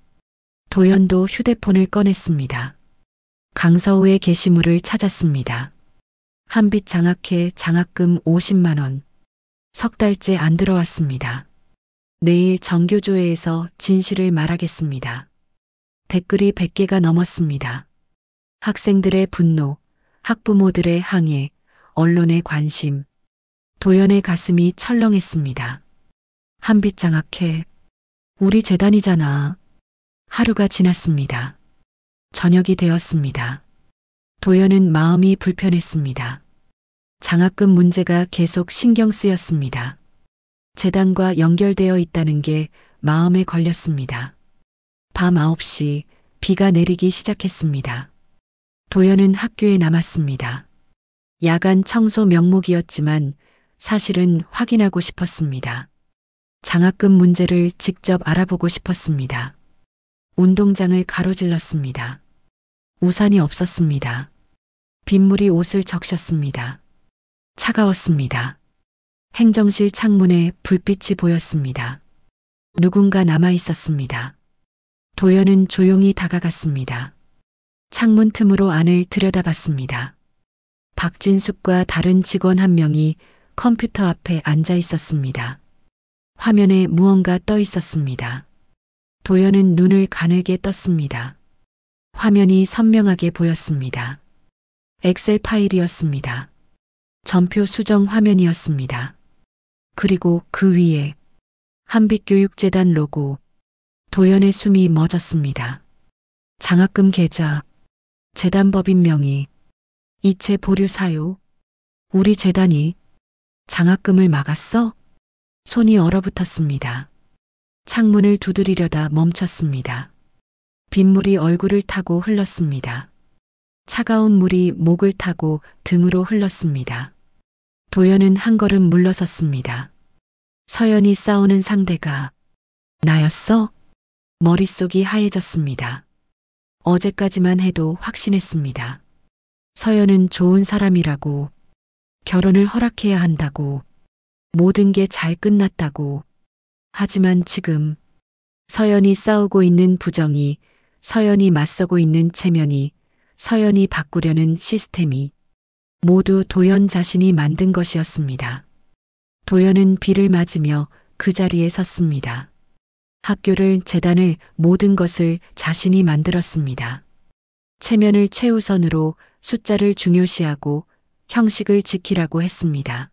도연도 휴대폰을 꺼냈습니다. 강서우의 게시물을 찾았습니다. 한빛 장학회 장학금 50만 원. 석 달째 안 들어왔습니다. 내일 정교조회에서 진실을 말하겠습니다. 댓글이 100개가 넘었습니다. 학생들의 분노, 학부모들의 항해, 언론의 관심. 도연의 가슴이 철렁했습니다. 한빛 장학회. 우리 재단이잖아. 하루가 지났습니다. 저녁이 되었습니다. 도연은 마음이 불편했습니다. 장학금 문제가 계속 신경 쓰였습니다. 재단과 연결되어 있다는 게 마음에 걸렸습니다. 밤 9시 비가 내리기 시작했습니다. 도연은 학교에 남았습니다. 야간 청소 명목이었지만 사실은 확인하고 싶었습니다. 장학금 문제를 직접 알아보고 싶었습니다. 운동장을 가로질렀습니다. 우산이 없었습니다. 빗물이 옷을 적셨습니다. 차가웠습니다. 행정실 창문에 불빛이 보였습니다. 누군가 남아 있었습니다. 도연은 조용히 다가갔습니다. 창문 틈으로 안을 들여다봤습니다. 박진숙과 다른 직원 한 명이 컴퓨터 앞에 앉아 있었습니다. 화면에 무언가 떠 있었습니다. 도연은 눈을 가늘게 떴습니다. 화면이 선명하게 보였습니다. 엑셀 파일이었습니다. 전표 수정 화면이었습니다. 그리고 그 위에 한빛교육재단 로고. 도연의 숨이 멎었습니다. 장학금 계좌, 재단 법인 명의, 이체 보류 사유. 우리 재단이 장학금을 막았어? 손이 얼어붙었습니다. 창문을 두드리려다 멈췄습니다. 빗물이 얼굴을 타고 흘렀습니다. 차가운 물이 목을 타고 등으로 흘렀습니다. 도연은 한 걸음 물러섰습니다. 서연이 싸우는 상대가 나였어? 머릿속이 하얘졌습니다. 어제까지만 해도 확신했습니다. 서연은 좋은 사람이라고, 결혼을 허락해야 한다고, 모든 게 잘 끝났다고. 하지만 지금 서연이 싸우고 있는 부정이, 서연이 맞서고 있는 체면이, 서연이 바꾸려는 시스템이 모두 도연 자신이 만든 것이었습니다. 도연은 비를 맞으며 그 자리에 섰습니다. 학교를, 재단을, 모든 것을 자신이 만들었습니다. 체면을 최우선으로, 숫자를 중요시하고 형식을 지키라고 했습니다.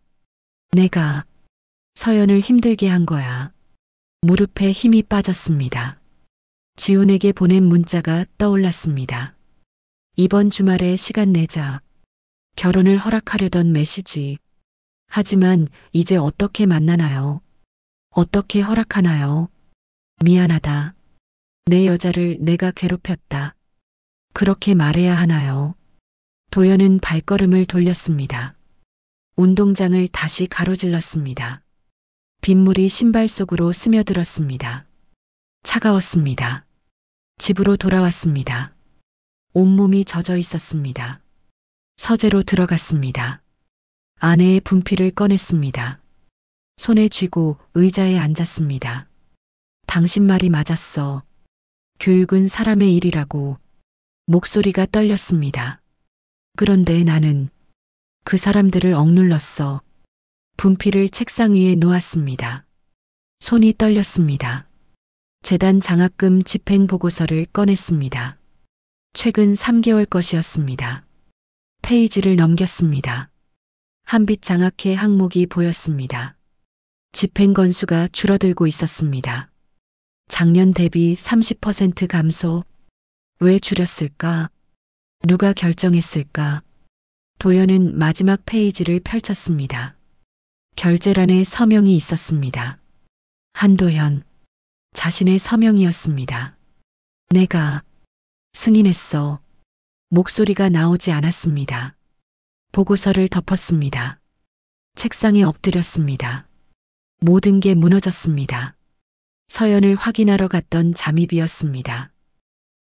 내가 서연을 힘들게 한 거야. 무릎에 힘이 빠졌습니다. 지훈에게 보낸 문자가 떠올랐습니다. 이번 주말에 시간 내자. 결혼을 허락하려던 메시지. 하지만 이제 어떻게 만나나요? 어떻게 허락하나요? 미안하다. 내 여자를 내가 괴롭혔다. 그렇게 말해야 하나요? 도연은 발걸음을 돌렸습니다. 운동장을 다시 가로질렀습니다. 빗물이 신발 속으로 스며들었습니다. 차가웠습니다. 집으로 돌아왔습니다. 온몸이 젖어 있었습니다. 서재로 들어갔습니다. 아내의 분필을 꺼냈습니다. 손에 쥐고 의자에 앉았습니다. 당신 말이 맞았어. 교육은 사람의 일이라고. 목소리가 떨렸습니다. 그런데 나는 그 사람들을 억눌렀어. 분필을 책상 위에 놓았습니다. 손이 떨렸습니다. 재단 장학금 집행 보고서를 꺼냈습니다. 최근 3개월 것이었습니다. 페이지를 넘겼습니다. 한빛 장학회 항목이 보였습니다. 집행 건수가 줄어들고 있었습니다. 작년 대비 30% 감소. 왜 줄였을까? 누가 결정했을까? 도연은 마지막 페이지를 펼쳤습니다. 결재란에 서명이 있었습니다. 한도현. 자신의 서명이었습니다. 내가 승인했어. 목소리가 나오지 않았습니다. 보고서를 덮었습니다. 책상에 엎드렸습니다. 모든 게 무너졌습니다. 서연을 확인하러 갔던 잠입이었습니다.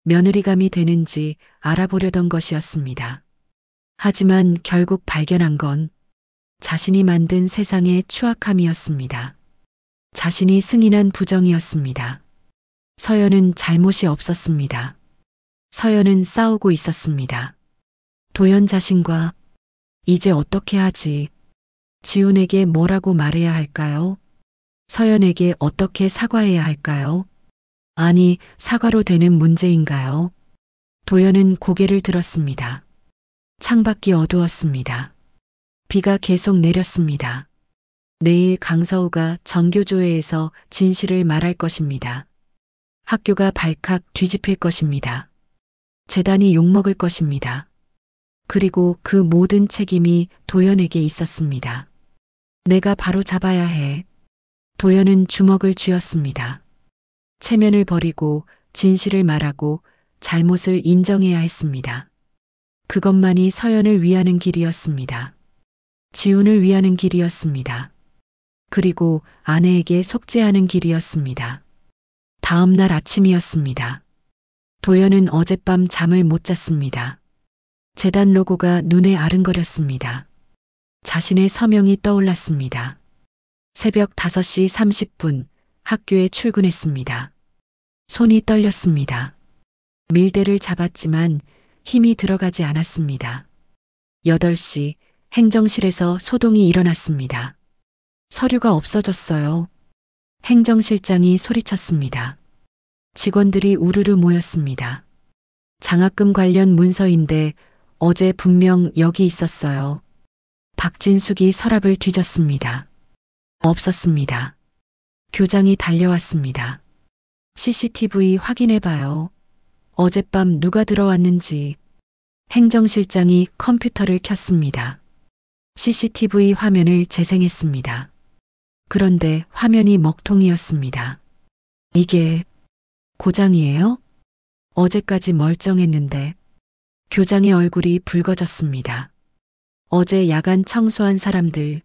며느리감이 되는지 알아보려던 것이었습니다. 하지만 결국 발견한 건 자신이 만든 세상의 추악함이었습니다. 자신이 승인한 부정이었습니다. 서연은 잘못이 없었습니다. 서연은 싸우고 있었습니다. 도연 자신과. 이제 어떻게 하지? 지훈에게 뭐라고 말해야 할까요? 서연에게 어떻게 사과해야 할까요? 아니, 사과로 되는 문제인가요? 도연은 고개를 들었습니다. 창밖이 어두웠습니다. 비가 계속 내렸습니다. 내일 강서우가 전교조회에서 진실을 말할 것입니다. 학교가 발칵 뒤집힐 것입니다. 재단이 욕먹을 것입니다. 그리고 그 모든 책임이 도연에게 있었습니다. 내가 바로 잡아야 해. 도연은 주먹을 쥐었습니다. 체면을 버리고 진실을 말하고 잘못을 인정해야 했습니다. 그것만이 서연을 위하는 길이었습니다. 지훈을 위하는 길이었습니다. 그리고 아내에게 속죄하는 길이었습니다. 다음 날 아침이었습니다. 도연은 어젯밤 잠을 못 잤습니다. 재단 로고가 눈에 아른거렸습니다. 자신의 서명이 떠올랐습니다. 새벽 5시 30분 학교에 출근했습니다. 손이 떨렸습니다. 밀대를 잡았지만 힘이 들어가지 않았습니다. 8시 행정실에서 소동이 일어났습니다. 서류가 없어졌어요. 행정실장이 소리쳤습니다. 직원들이 우르르 모였습니다. 장학금 관련 문서인데 어제 분명 여기 있었어요. 박진숙이 서랍을 뒤졌습니다. 없었습니다. 교장이 달려왔습니다. CCTV 확인해봐요. 어젯밤 누가 들어왔는지. 행정실장이 컴퓨터를 켰습니다. CCTV 화면을 재생했습니다. 그런데 화면이 먹통이었습니다. 이게 고장이에요? 어제까지 멀쩡했는데. 교장의 얼굴이 붉어졌습니다. 어제 야간 청소한 사람들.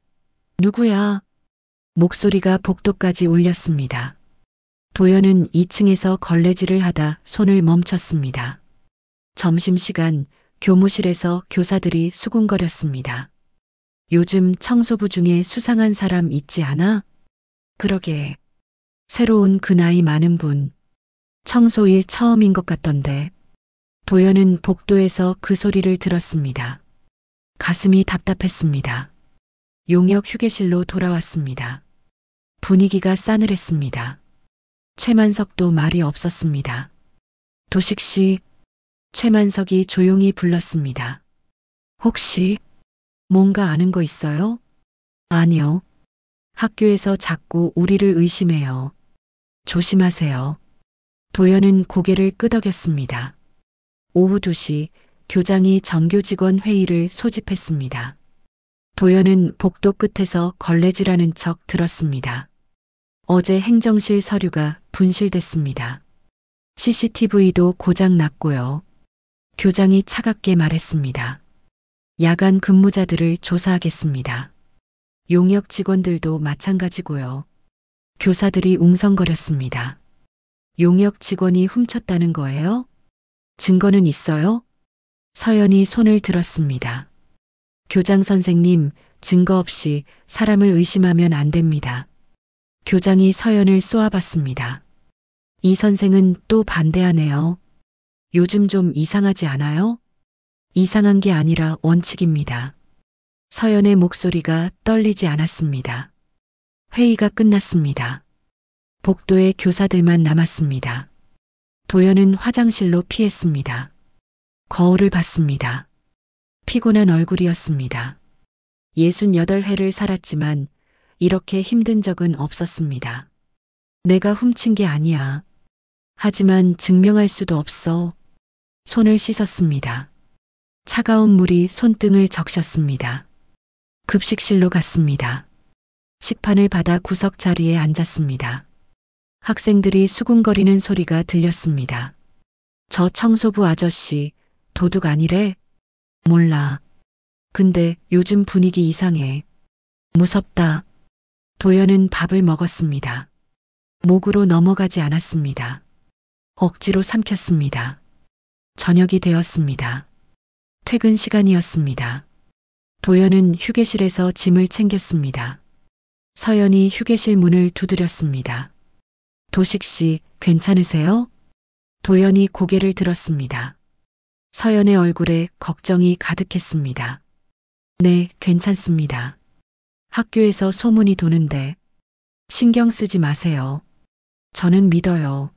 누구야? 목소리가 복도까지 울렸습니다. 도연은 2층에서 걸레질을 하다 손을 멈췄습니다. 점심시간 교무실에서 교사들이 수군거렸습니다. 요즘 청소부 중에 수상한 사람 있지 않아? 그러게. 새로운 그 나이 많은 분. 청소일 처음인 것 같던데. 도연은 복도에서 그 소리를 들었습니다. 가슴이 답답했습니다. 용역 휴게실로 돌아왔습니다. 분위기가 싸늘했습니다. 최만석도 말이 없었습니다. 도식 씨, 최만석이 조용히 불렀습니다. 혹시 뭔가 아는 거 있어요? 아니요. 학교에서 자꾸 우리를 의심해요. 조심하세요. 도연은 고개를 끄덕였습니다. 오후 2시 교장이 전교 직원 회의를 소집했습니다. 도연은 복도 끝에서 걸레질하는 척 들었습니다. 어제 행정실 서류가 분실됐습니다. CCTV도 고장 났고요. 교장이 차갑게 말했습니다. 야간 근무자들을 조사하겠습니다. 용역 직원들도 마찬가지고요. 교사들이 웅성거렸습니다. 용역 직원이 훔쳤다는 거예요? 증거는 있어요? 서연이 손을 들었습니다. 교장 선생님, 증거 없이 사람을 의심하면 안 됩니다. 교장이 서연을 쏘아봤습니다. 이 선생은 또 반대하네요. 요즘 좀 이상하지 않아요? 이상한 게 아니라 원칙입니다. 서연의 목소리가 떨리지 않았습니다. 회의가 끝났습니다. 복도에 교사들만 남았습니다. 도연은 화장실로 피했습니다. 거울을 봤습니다. 피곤한 얼굴이었습니다. 68회를 살았지만 이렇게 힘든 적은 없었습니다. 내가 훔친 게 아니야. 하지만 증명할 수도 없어. 손을 씻었습니다. 차가운 물이 손등을 적셨습니다. 급식실로 갔습니다. 식판을 받아 구석 자리에 앉았습니다. 학생들이 수군거리는 소리가 들렸습니다. 저 청소부 아저씨, 도둑 아니래? 몰라. 근데 요즘 분위기 이상해. 무섭다. 도연은 밥을 먹었습니다. 목으로 넘어가지 않았습니다. 억지로 삼켰습니다. 저녁이 되었습니다. 퇴근 시간이었습니다. 도연은 휴게실에서 짐을 챙겼습니다. 서연이 휴게실 문을 두드렸습니다. 도식 씨, 괜찮으세요? 도연이 고개를 들었습니다. 서연의 얼굴에 걱정이 가득했습니다. 네, 괜찮습니다. 학교에서 소문이 도는데 신경 쓰지 마세요. 저는 믿어요.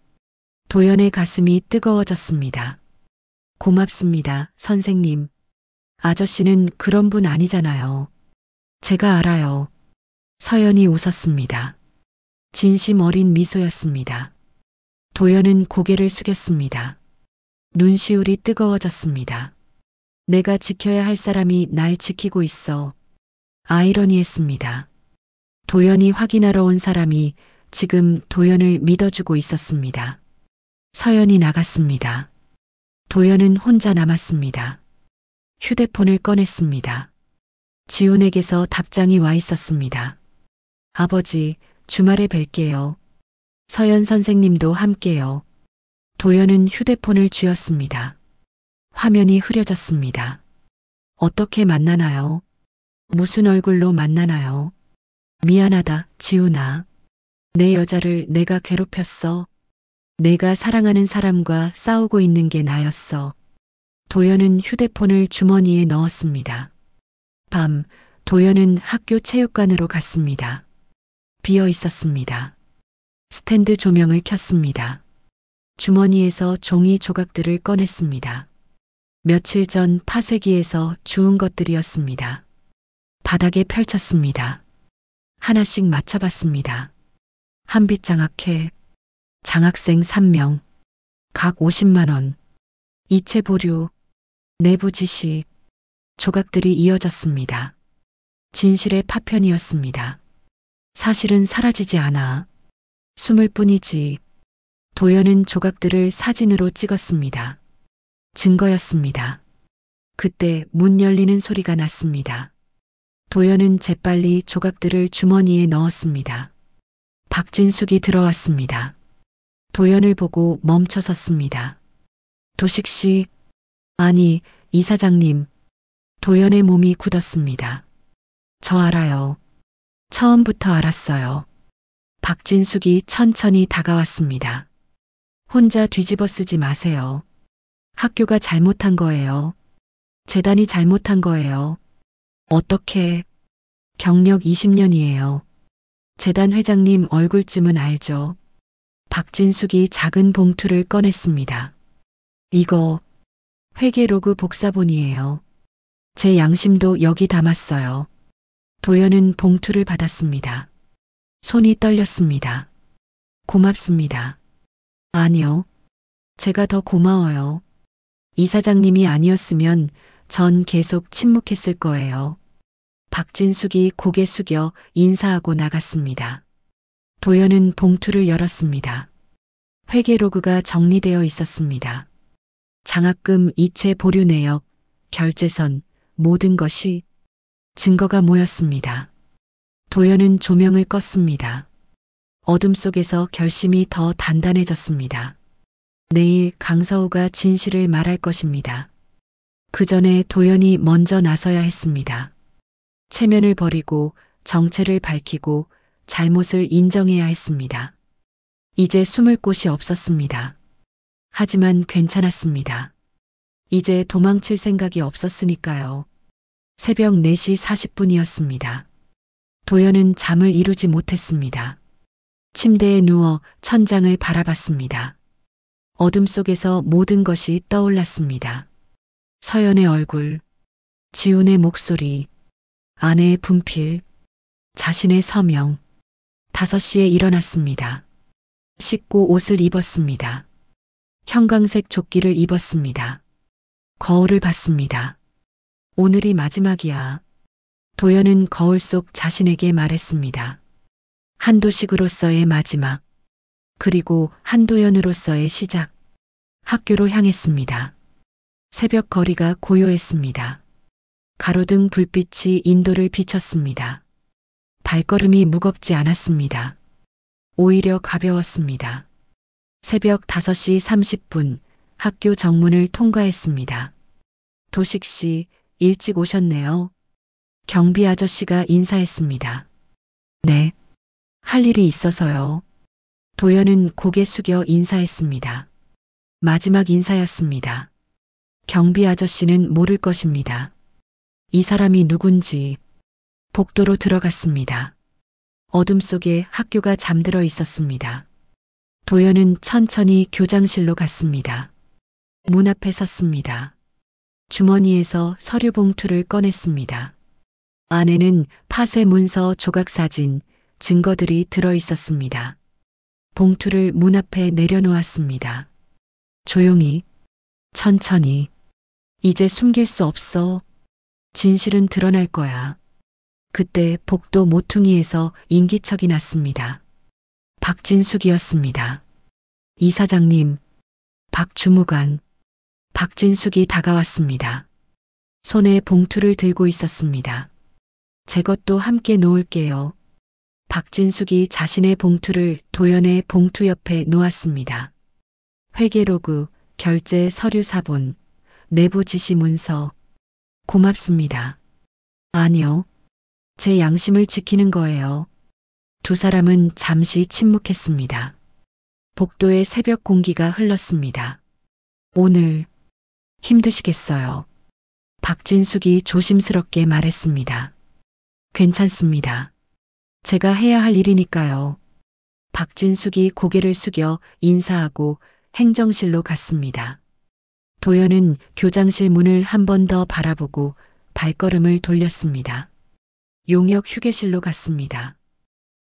도연의 가슴이 뜨거워졌습니다. 고맙습니다, 선생님. 아저씨는 그런 분 아니잖아요. 제가 알아요. 서연이 웃었습니다. 진심 어린 미소였습니다. 도연은 고개를 숙였습니다. 눈시울이 뜨거워졌습니다. 내가 지켜야 할 사람이 날 지키고 있어. 아이러니했습니다. 도연이 확인하러 온 사람이 지금 도연을 믿어주고 있었습니다. 서연이 나갔습니다. 도연은 혼자 남았습니다. 휴대폰을 꺼냈습니다. 지훈에게서 답장이 와 있었습니다. 아버지, 주말에 뵐게요. 서연 선생님도 함께요. 도연은 휴대폰을 쥐었습니다. 화면이 흐려졌습니다. 어떻게 만나나요? 무슨 얼굴로 만나나요? 미안하다, 지훈아. 내 여자를 내가 괴롭혔어. 내가 사랑하는 사람과 싸우고 있는 게 나였어. 도연은 휴대폰을 주머니에 넣었습니다. 밤, 도연은 학교 체육관으로 갔습니다. 비어 있었습니다. 스탠드 조명을 켰습니다. 주머니에서 종이 조각들을 꺼냈습니다. 며칠 전 파쇄기에서 주운 것들이었습니다. 바닥에 펼쳤습니다. 하나씩 맞춰봤습니다. 한빛 장학회, 장학생 3명, 각 50만 원, 이체 보류, 내부 지시, 조각들이 이어졌습니다. 진실의 파편이었습니다. 사실은 사라지지 않아. 숨을 뿐이지. 도연은 조각들을 사진으로 찍었습니다. 증거였습니다. 그때 문 열리는 소리가 났습니다. 도연은 재빨리 조각들을 주머니에 넣었습니다. 박진숙이 들어왔습니다. 도연을 보고 멈춰 섰습니다. 도식 씨, 아니, 이사장님. 도연의 몸이 굳었습니다. 저 알아요. 처음부터 알았어요. 박진숙이 천천히 다가왔습니다. 혼자 뒤집어 쓰지 마세요. 학교가 잘못한 거예요. 재단이 잘못한 거예요. 어떻게? 경력 20년이에요. 재단 회장님 얼굴쯤은 알죠. 박진숙이 작은 봉투를 꺼냈습니다. 이거 회계로그 복사본이에요. 제 양심도 여기 담았어요. 도연은 봉투를 받았습니다. 손이 떨렸습니다. 고맙습니다. 아니요. 제가 더 고마워요. 이사장님이 아니었으면 전 계속 침묵했을 거예요. 박진숙이 고개 숙여 인사하고 나갔습니다. 도연은 봉투를 열었습니다. 회계로그가 정리되어 있었습니다. 장학금 이체 보류 내역, 결제선, 모든 것이 증거가 모였습니다. 도연은 조명을 껐습니다. 어둠 속에서 결심이 더 단단해졌습니다. 내일 강서우가 진실을 말할 것입니다. 그 전에 도연이 먼저 나서야 했습니다. 체면을 버리고 정체를 밝히고 잘못을 인정해야 했습니다. 이제 숨을 곳이 없었습니다. 하지만 괜찮았습니다. 이제 도망칠 생각이 없었으니까요. 새벽 4시 40분이었습니다. 도연은 잠을 이루지 못했습니다. 침대에 누워 천장을 바라봤습니다. 어둠 속에서 모든 것이 떠올랐습니다. 서연의 얼굴, 지훈의 목소리, 아내의 분필, 자신의 서명. 5시에 일어났습니다. 씻고 옷을 입었습니다. 형광색 조끼를 입었습니다. 거울을 봤습니다. 오늘이 마지막이야. 도연은 거울 속 자신에게 말했습니다. 한도식으로서의 마지막, 그리고 한도연으로서의 시작. 학교로 향했습니다. 새벽 거리가 고요했습니다. 가로등 불빛이 인도를 비쳤습니다. 발걸음이 무겁지 않았습니다. 오히려 가벼웠습니다. 새벽 5시 30분 학교 정문을 통과했습니다. 도식 씨, 일찍 오셨네요. 경비 아저씨가 인사했습니다. 네. 할 일이 있어서요. 도연은 고개 숙여 인사했습니다. 마지막 인사였습니다. 경비 아저씨는 모를 것입니다. 이 사람이 누군지. 복도로 들어갔습니다. 어둠 속에 학교가 잠들어 있었습니다. 도연은 천천히 교장실로 갔습니다. 문 앞에 섰습니다. 주머니에서 서류 봉투를 꺼냈습니다. 안에는 파쇄 문서, 조각 사진, 증거들이 들어 있었습니다. 봉투를 문 앞에 내려놓았습니다. 조용히, 천천히. 이제 숨길 수 없어. 진실은 드러날 거야. 그때 복도 모퉁이에서 인기척이 났습니다. 박진숙이었습니다. 이사장님, 박 주무관. 박진숙이 다가왔습니다. 손에 봉투를 들고 있었습니다. 제 것도 함께 놓을게요. 박진숙이 자신의 봉투를 도연의 봉투 옆에 놓았습니다. 회계로그, 결제 서류 사본, 내부 지시 문서. 고맙습니다. 아니요. 제 양심을 지키는 거예요. 두 사람은 잠시 침묵했습니다. 복도의 새벽 공기가 흘렀습니다. 오늘 힘드시겠어요. 박진숙이 조심스럽게 말했습니다. 괜찮습니다. 제가 해야 할 일이니까요. 박진숙이 고개를 숙여 인사하고 행정실로 갔습니다. 도연은 교장실 문을 한 번 더 바라보고 발걸음을 돌렸습니다. 용역 휴게실로 갔습니다.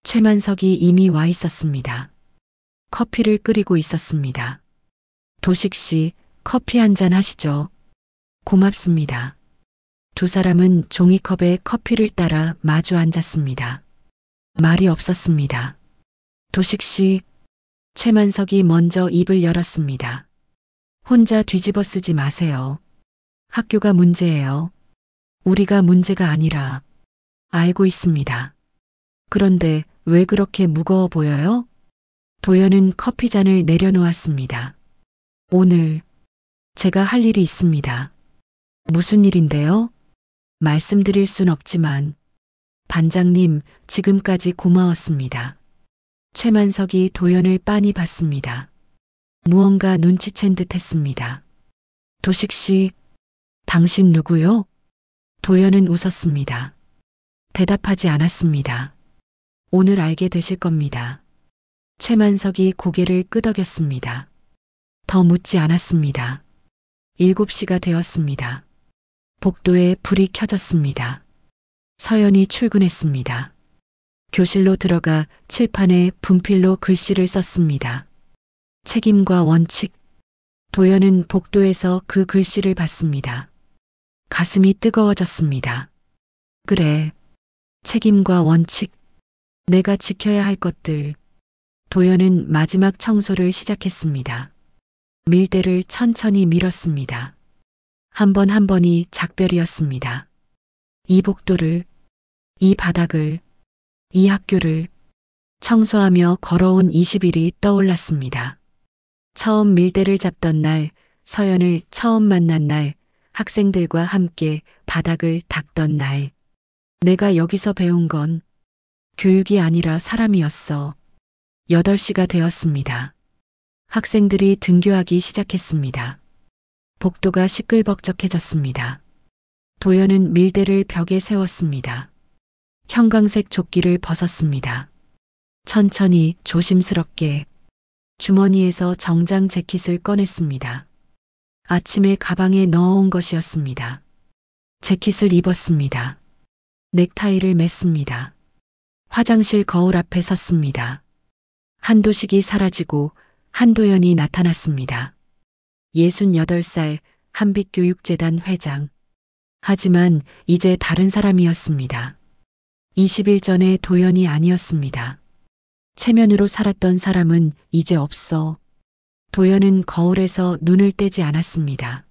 최만석이 이미 와 있었습니다. 커피를 끓이고 있었습니다. 도식 씨, 커피 한 잔 하시죠. 고맙습니다. 두 사람은 종이컵에 커피를 따라 마주 앉았습니다. 말이 없었습니다. 도식 씨, 최만석이 먼저 입을 열었습니다. 혼자 뒤집어 쓰지 마세요. 학교가 문제예요. 우리가 문제가 아니라. 알고 있습니다. 그런데 왜 그렇게 무거워 보여요? 도연은 커피잔을 내려놓았습니다. 오늘 제가 할 일이 있습니다. 무슨 일인데요? 말씀드릴 순 없지만 반장님 지금까지 고마웠습니다. 최만석이 도연을 빤히 봤습니다. 무언가 눈치챈 듯 했습니다. 도식 씨, 당신 누구요? 도연은 웃었습니다. 대답하지 않았습니다. 오늘 알게 되실 겁니다. 최만석이 고개를 끄덕였습니다. 더 묻지 않았습니다. 7시가 되었습니다. 복도에 불이 켜졌습니다. 서연이 출근했습니다. 교실로 들어가 칠판에 분필로 글씨를 썼습니다. 책임과 원칙. 도연은 복도에서 그 글씨를 봤습니다. 가슴이 뜨거워졌습니다. 그래. 책임과 원칙. 내가 지켜야 할 것들. 도연은 마지막 청소를 시작했습니다. 밀대를 천천히 밀었습니다. 한 번 한 번이 작별이었습니다. 이 복도를, 이 바닥을, 이 학교를 청소하며 걸어온 20일이 떠올랐습니다. 처음 밀대를 잡던 날, 서연을 처음 만난 날, 학생들과 함께 바닥을 닦던 날. 내가 여기서 배운 건 교육이 아니라 사람이었어. 8시가 되었습니다. 학생들이 등교하기 시작했습니다. 복도가 시끌벅적해졌습니다. 도연은 밀대를 벽에 세웠습니다. 형광색 조끼를 벗었습니다. 천천히 조심스럽게 주머니에서 정장 재킷을 꺼냈습니다. 아침에 가방에 넣어온 것이었습니다. 재킷을 입었습니다. 넥타이를 맸습니다. 화장실 거울 앞에 섰습니다. 한도식이 사라지고 한도연이 나타났습니다. 68살 한빛교육재단 회장. 하지만 이제 다른 사람이었습니다. 20일 전에 도연이 아니었습니다. 체면으로 살았던 사람은 이제 없어. 도연은 거울에서 눈을 떼지 않았습니다.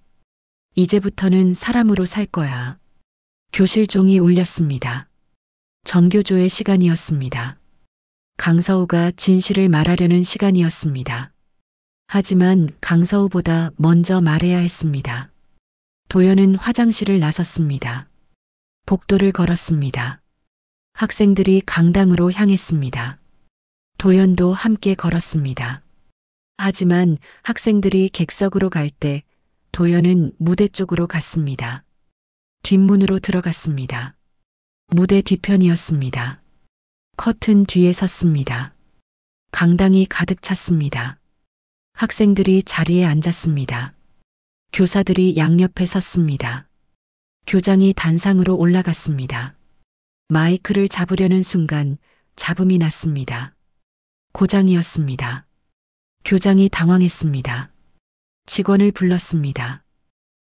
이제부터는 사람으로 살 거야. 교실 종이 울렸습니다. 전교조의 시간이었습니다. 강서우가 진실을 말하려는 시간이었습니다. 하지만 강서우보다 먼저 말해야 했습니다. 도연은 화장실을 나섰습니다. 복도를 걸었습니다. 학생들이 강당으로 향했습니다. 도연도 함께 걸었습니다. 하지만 학생들이 객석으로 갈 때 도연은 무대 쪽으로 갔습니다. 뒷문으로 들어갔습니다. 무대 뒤편이었습니다. 커튼 뒤에 섰습니다. 강당이 가득 찼습니다. 학생들이 자리에 앉았습니다. 교사들이 양옆에 섰습니다. 교장이 단상으로 올라갔습니다. 마이크를 잡으려는 순간 잡음이 났습니다. 고장이었습니다. 교장이 당황했습니다. 직원을 불렀습니다.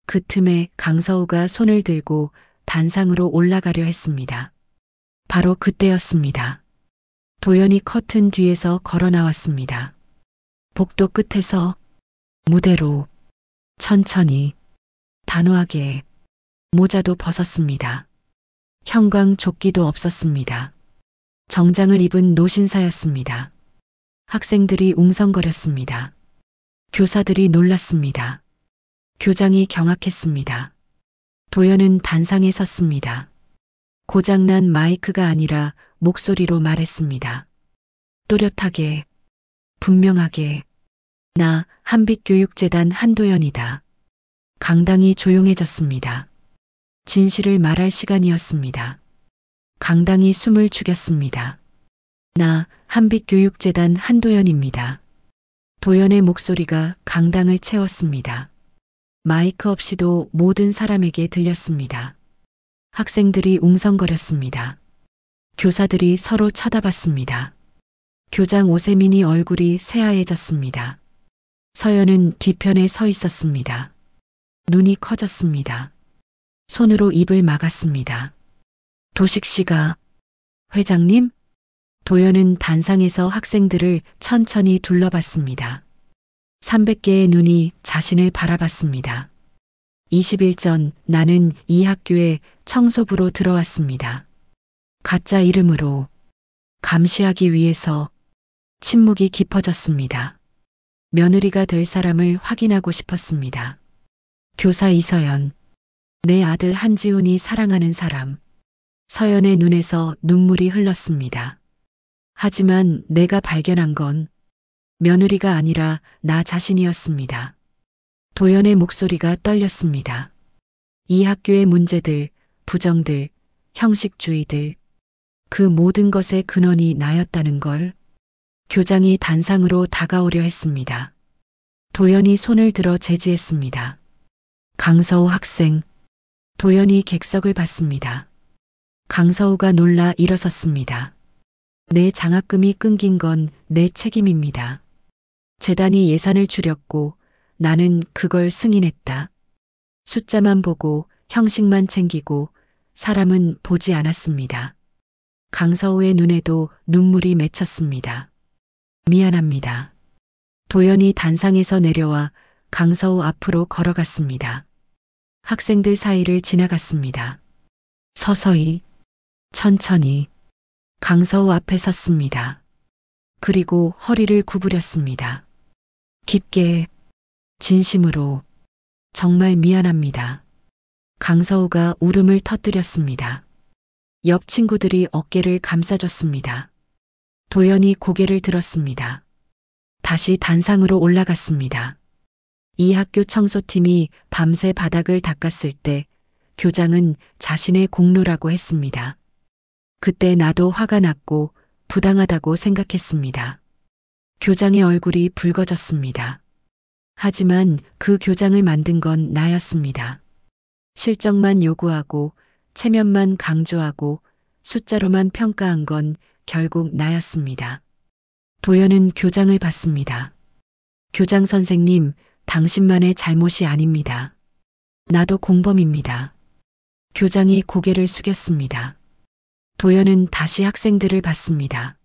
그 틈에 강서우가 손을 들고 단상으로 올라가려 했습니다. 바로 그때였습니다. 도연이 커튼 뒤에서 걸어 나왔습니다. 복도 끝에서 무대로 천천히 단호하게 모자도 벗었습니다. 형광 조끼도 없었습니다. 정장을 입은 노신사였습니다. 학생들이 웅성거렸습니다. 교사들이 놀랐습니다. 교장이 경악했습니다. 도연은 단상에 섰습니다. 고장난 마이크가 아니라 목소리로 말했습니다. 또렷하게, 분명하게, 나 한빛교육재단 한도연이다. 강당이 조용해졌습니다. 진실을 말할 시간이었습니다. 강당이 숨을 죽였습니다. 나 한빛교육재단 한도연입니다. 도연의 목소리가 강당을 채웠습니다. 마이크 없이도 모든 사람에게 들렸습니다. 학생들이 웅성거렸습니다. 교사들이 서로 쳐다봤습니다. 교장 오세민이 얼굴이 새하얘졌습니다. 서연은 뒤편에 서 있었습니다. 눈이 커졌습니다. 손으로 입을 막았습니다. 도식 씨가, 회장님? 도연은 단상에서 학생들을 천천히 둘러봤습니다. 300개의 눈이 자신을 바라봤습니다. 20일 전 나는 이 학교에 청소부로 들어왔습니다. 가짜 이름으로 감시하기 위해서. 침묵이 깊어졌습니다. 며느리가 될 사람을 확인하고 싶었습니다. 교사 이서연, 내 아들 한지훈이 사랑하는 사람. 서연의 눈에서 눈물이 흘렀습니다. 하지만 내가 발견한 건 며느리가 아니라 나 자신이었습니다. 도연의 목소리가 떨렸습니다. 이 학교의 문제들, 부정들, 형식주의들, 그 모든 것의 근원이 나였다는 걸 교장이 단상으로 다가오려 했습니다. 도연이 손을 들어 제지했습니다. 강서우 학생. 도연이 객석을 봤습니다. 강서우가 놀라 일어섰습니다. 내 장학금이 끊긴 건 내 책임입니다. 재단이 예산을 줄였고 나는 그걸 승인했다. 숫자만 보고 형식만 챙기고 사람은 보지 않았습니다. 강서우의 눈에도 눈물이 맺혔습니다. 미안합니다. 도연이 단상에서 내려와 강서우 앞으로 걸어갔습니다. 학생들 사이를 지나갔습니다. 서서히, 천천히 강서우 앞에 섰습니다. 그리고 허리를 구부렸습니다. 깊게, 진심으로, 정말 미안합니다. 강서우가 울음을 터뜨렸습니다. 옆 친구들이 어깨를 감싸줬습니다. 도연이 고개를 들었습니다. 다시 단상으로 올라갔습니다. 이 학교 청소팀이 밤새 바닥을 닦았을 때 교장은 자신의 공로라고 했습니다. 그때 나도 화가 났고 부당하다고 생각했습니다. 교장의 얼굴이 붉어졌습니다. 하지만 그 교장을 만든 건 나였습니다. 실적만 요구하고 체면만 강조하고 숫자로만 평가한 건 결국 나였습니다. 도연은 교장을 받습니다. 교장 선생님, 당신만의 잘못이 아닙니다. 나도 공범입니다. 교장이 고개를 숙였습니다. 도연은 다시 학생들을 봤습니다.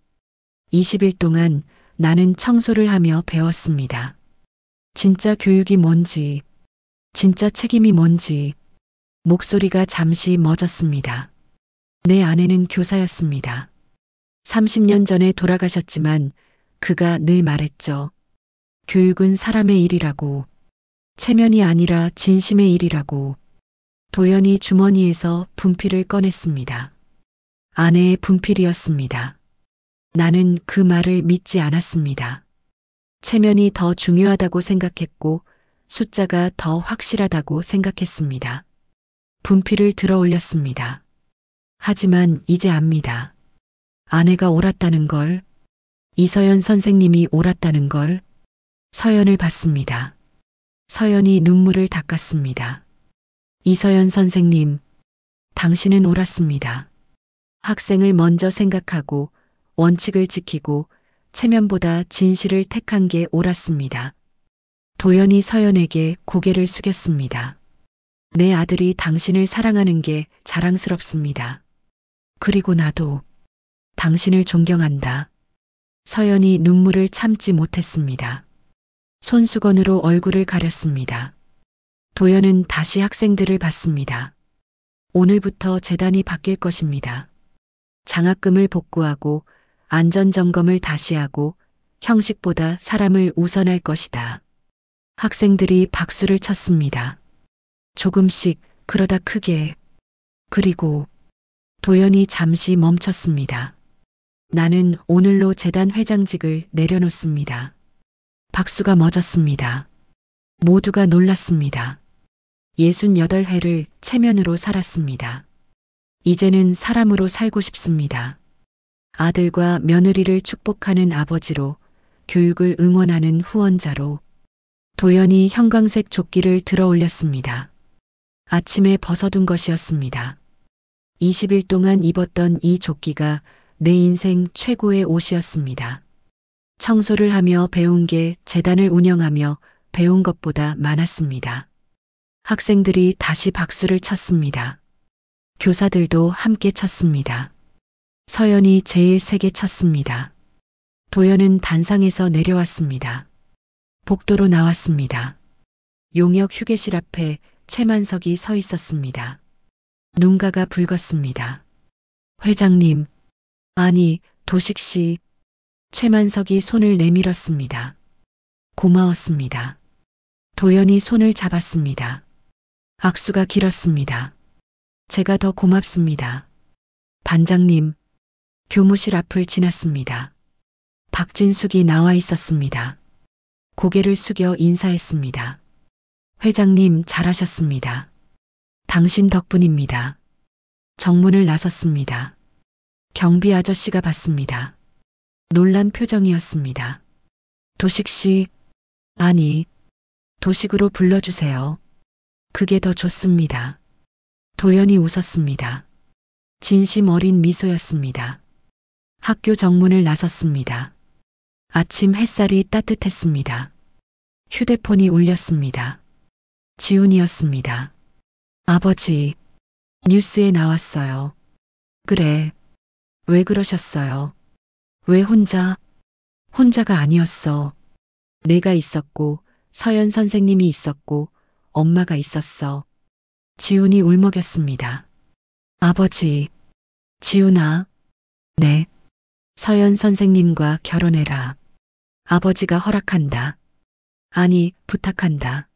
20일 동안 나는 청소를 하며 배웠습니다. 진짜 교육이 뭔지, 진짜 책임이 뭔지. 목소리가 잠시 멎었습니다. 내 아내는 교사였습니다. 30년 전에 돌아가셨지만 그가 늘 말했죠. 교육은 사람의 일이라고, 체면이 아니라 진심의 일이라고. 도연이 주머니에서 분필을 꺼냈습니다. 아내의 분필이었습니다. 나는 그 말을 믿지 않았습니다. 체면이 더 중요하다고 생각했고 숫자가 더 확실하다고 생각했습니다. 분필을 들어 올렸습니다. 하지만 이제 압니다. 아내가 옳았다는 걸, 이서연 선생님이 옳았다는 걸. 서연을 봤습니다. 서연이 눈물을 닦았습니다. 이서연 선생님, 당신은 옳았습니다. 학생을 먼저 생각하고 원칙을 지키고 체면보다 진실을 택한 게 옳았습니다. 도연이 서연에게 고개를 숙였습니다. 내 아들이 당신을 사랑하는 게 자랑스럽습니다. 그리고 나도 당신을 존경한다. 서연이 눈물을 참지 못했습니다. 손수건으로 얼굴을 가렸습니다. 도연은 다시 학생들을 봤습니다. 오늘부터 재단이 바뀔 것입니다. 장학금을 복구하고 안전점검을 다시 하고 형식보다 사람을 우선할 것이다. 학생들이 박수를 쳤습니다. 조금씩, 그러다 크게. 그리고 도연이 잠시 멈췄습니다. 나는 오늘로 재단 회장직을 내려놓습니다. 박수가 멎었습니다. 모두가 놀랐습니다. 68회를 체면으로 살았습니다. 이제는 사람으로 살고 싶습니다. 아들과 며느리를 축복하는 아버지로, 교육을 응원하는 후원자로. 도연이 형광색 조끼를 들어 올렸습니다. 아침에 벗어둔 것이었습니다. 20일 동안 입었던 이 조끼가 내 인생 최고의 옷이었습니다. 청소를 하며 배운 게 재단을 운영하며 배운 것보다 많았습니다. 학생들이 다시 박수를 쳤습니다. 교사들도 함께 쳤습니다. 서연이 제일 세게 쳤습니다. 도연은 단상에서 내려왔습니다. 복도로 나왔습니다. 용역 휴게실 앞에 최만석이 서 있었습니다. 눈가가 붉었습니다. 회장님, 아니, 도식 씨. 최만석이 손을 내밀었습니다. 고마웠습니다. 도연이 손을 잡았습니다. 악수가 길었습니다. 제가 더 고맙습니다. 반장님, 교무실 앞을 지났습니다. 박진숙이 나와 있었습니다. 고개를 숙여 인사했습니다. 회장님 잘하셨습니다. 당신 덕분입니다. 정문을 나섰습니다. 경비 아저씨가 봤습니다. 놀란 표정이었습니다. 도식 씨, 아니, 도식으로 불러주세요. 그게 더 좋습니다. 도연이 웃었습니다. 진심 어린 미소였습니다. 학교 정문을 나섰습니다. 아침 햇살이 따뜻했습니다. 휴대폰이 울렸습니다. 지훈이었습니다. 아버지, 뉴스에 나왔어요. 그래. 왜 그러셨어요? 왜 혼자가 아니었어. 내가 있었고, 서연 선생님이 있었고, 엄마가 있었어. 지훈이 울먹였습니다. 아버지, 지훈아. 네. 서연 선생님과 결혼해라. 아버지가 허락한다. 아니, 부탁한다.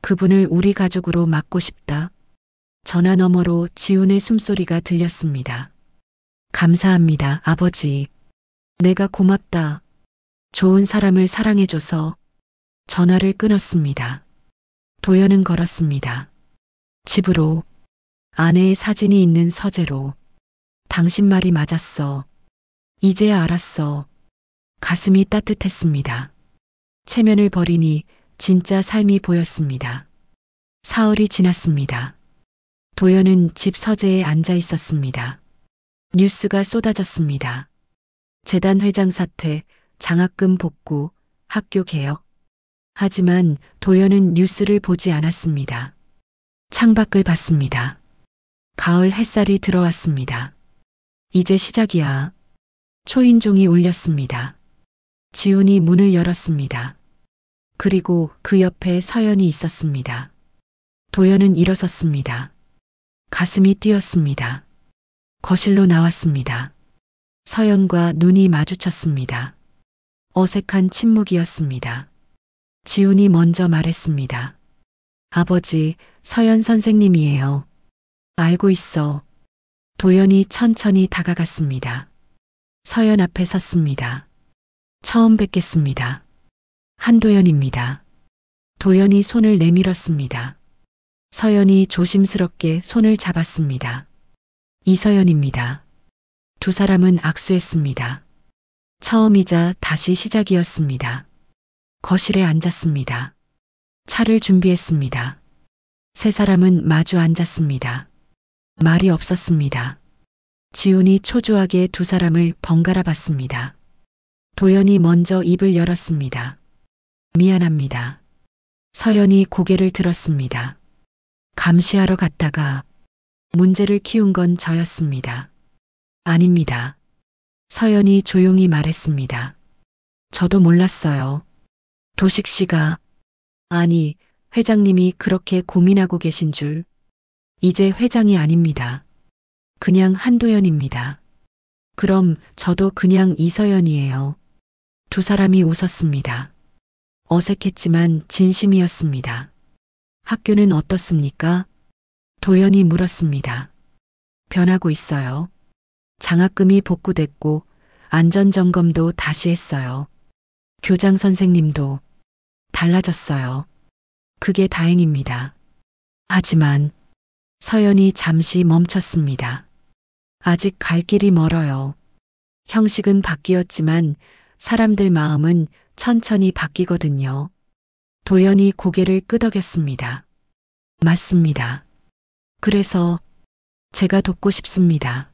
그분을 우리 가족으로 맡고 싶다. 전화 너머로 지훈의 숨소리가 들렸습니다. 감사합니다, 아버지. 내가 고맙다. 좋은 사람을 사랑해줘서. 전화를 끊었습니다. 도연은 걸었습니다. 집으로. 아내의 사진이 있는 서재로. 당신 말이 맞았어. 이제야 알았어. 가슴이 따뜻했습니다. 체면을 버리니 진짜 삶이 보였습니다. 사흘이 지났습니다. 도연은 집 서재에 앉아 있었습니다. 뉴스가 쏟아졌습니다. 재단 회장 사퇴, 장학금 복구, 학교 개혁. 하지만 도연은 뉴스를 보지 않았습니다. 창밖을 봤습니다. 가을 햇살이 들어왔습니다. 이제 시작이야. 초인종이 울렸습니다. 지훈이 문을 열었습니다. 그리고 그 옆에 서연이 있었습니다. 도연은 일어섰습니다. 가슴이 뛰었습니다. 거실로 나왔습니다. 서연과 눈이 마주쳤습니다. 어색한 침묵이었습니다. 지훈이 먼저 말했습니다. 아버지, 서연 선생님이에요. 알고 있어. 도연이 천천히 다가갔습니다. 서연 앞에 섰습니다. 처음 뵙겠습니다. 한도연입니다. 도연이 손을 내밀었습니다. 서연이 조심스럽게 손을 잡았습니다. 이서연입니다. 두 사람은 악수했습니다. 처음이자 다시 시작이었습니다. 거실에 앉았습니다. 차를 준비했습니다. 세 사람은 마주 앉았습니다. 말이 없었습니다. 지훈이 초조하게 두 사람을 번갈아 봤습니다. 도연이 먼저 입을 열었습니다. 미안합니다. 서연이 고개를 들었습니다. 감시하러 갔다가 문제를 키운 건 저였습니다. 아닙니다. 서연이 조용히 말했습니다. 저도 몰랐어요. 도식 씨가, 아니, 회장님이 그렇게 고민하고 계신 줄. 이제 회장이 아닙니다. 그냥 한도연입니다. 그럼 저도 그냥 이서연이에요. 두 사람이 웃었습니다. 어색했지만 진심이었습니다. 학교는 어떻습니까? 도연이 물었습니다. 변하고 있어요. 장학금이 복구됐고 안전점검도 다시 했어요. 교장 선생님도 달라졌어요. 그게 다행입니다. 하지만 서연이 잠시 멈췄습니다. 아직 갈 길이 멀어요. 형식은 바뀌었지만 사람들 마음은 천천히 바뀌거든요. 도연이 고개를 끄덕였습니다. 맞습니다. 그래서 제가 돕고 싶습니다.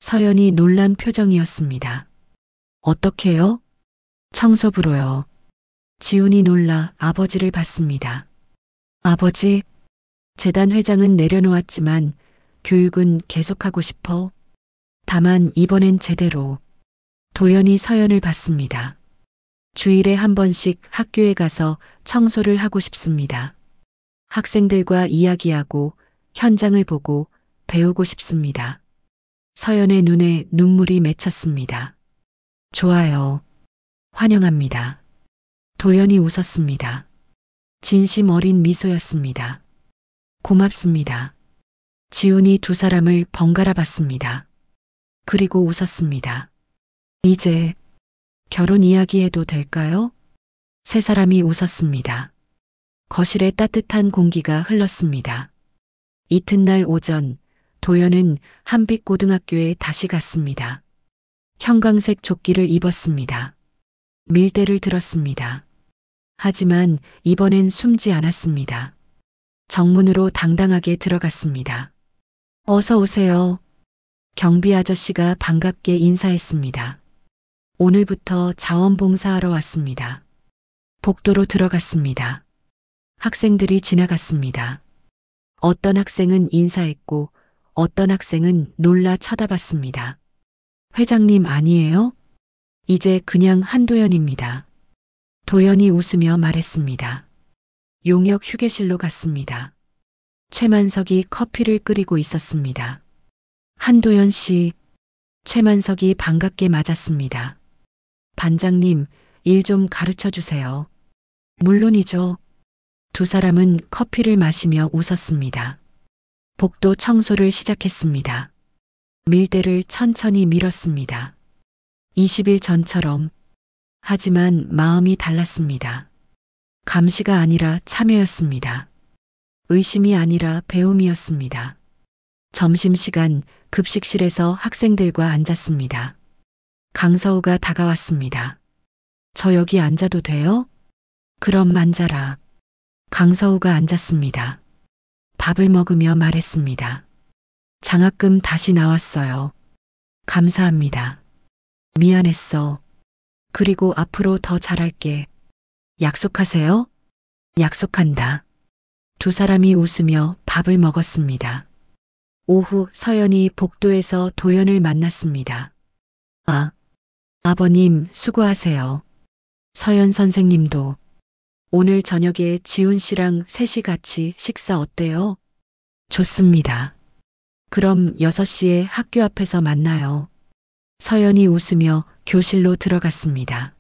서연이 놀란 표정이었습니다. 어떻게요? 청소부로요. 지훈이 놀라 아버지를 봤습니다. 아버지, 재단 회장은 내려놓았지만 교육은 계속하고 싶어. 다만 이번엔 제대로. 도연이 서연을 봤습니다. 주일에 한 번씩 학교에 가서 청소를 하고 싶습니다. 학생들과 이야기하고 현장을 보고 배우고 싶습니다. 서연의 눈에 눈물이 맺혔습니다. 좋아요. 환영합니다. 도연이 웃었습니다. 진심 어린 미소였습니다. 고맙습니다. 지훈이 두 사람을 번갈아 봤습니다. 그리고 웃었습니다. 이제 결혼 이야기해도 될까요? 세 사람이 웃었습니다. 거실에 따뜻한 공기가 흘렀습니다. 이튿날 오전, 도연은 한빛고등학교에 다시 갔습니다. 형광색 조끼를 입었습니다. 밀대를 들었습니다. 하지만 이번엔 숨지 않았습니다. 정문으로 당당하게 들어갔습니다. 어서 오세요. 경비 아저씨가 반갑게 인사했습니다. 오늘부터 자원봉사하러 왔습니다. 복도로 들어갔습니다. 학생들이 지나갔습니다. 어떤 학생은 인사했고 어떤 학생은 놀라 쳐다봤습니다. 회장님 아니에요? 이제 그냥 한도연입니다. 도연이 웃으며 말했습니다. 용역 휴게실로 갔습니다. 최만석이 커피를 끓이고 있었습니다. 한도연 씨, 최만석이 반갑게 맞았습니다. 반장님, 일 좀 가르쳐 주세요. 물론이죠. 두 사람은 커피를 마시며 웃었습니다. 복도 청소를 시작했습니다. 밀대를 천천히 밀었습니다. 20일 전처럼. 하지만 마음이 달랐습니다. 감시가 아니라 참여였습니다. 의심이 아니라 배움이었습니다. 점심시간 급식실에서 학생들과 앉았습니다. 강서우가 다가왔습니다. 저 여기 앉아도 돼요? 그럼 앉아라. 강서우가 앉았습니다. 밥을 먹으며 말했습니다. 장학금 다시 나왔어요. 감사합니다. 미안했어. 그리고 앞으로 더 잘할게. 약속하세요? 약속한다. 두 사람이 웃으며 밥을 먹었습니다. 오후 서연이 복도에서 도연을 만났습니다. 아버님 수고하세요. 서연 선생님도. 오늘 저녁에 지훈 씨랑 셋이 같이 식사 어때요? 좋습니다. 그럼 6시에 학교 앞에서 만나요. 서연이 웃으며 교실로 들어갔습니다.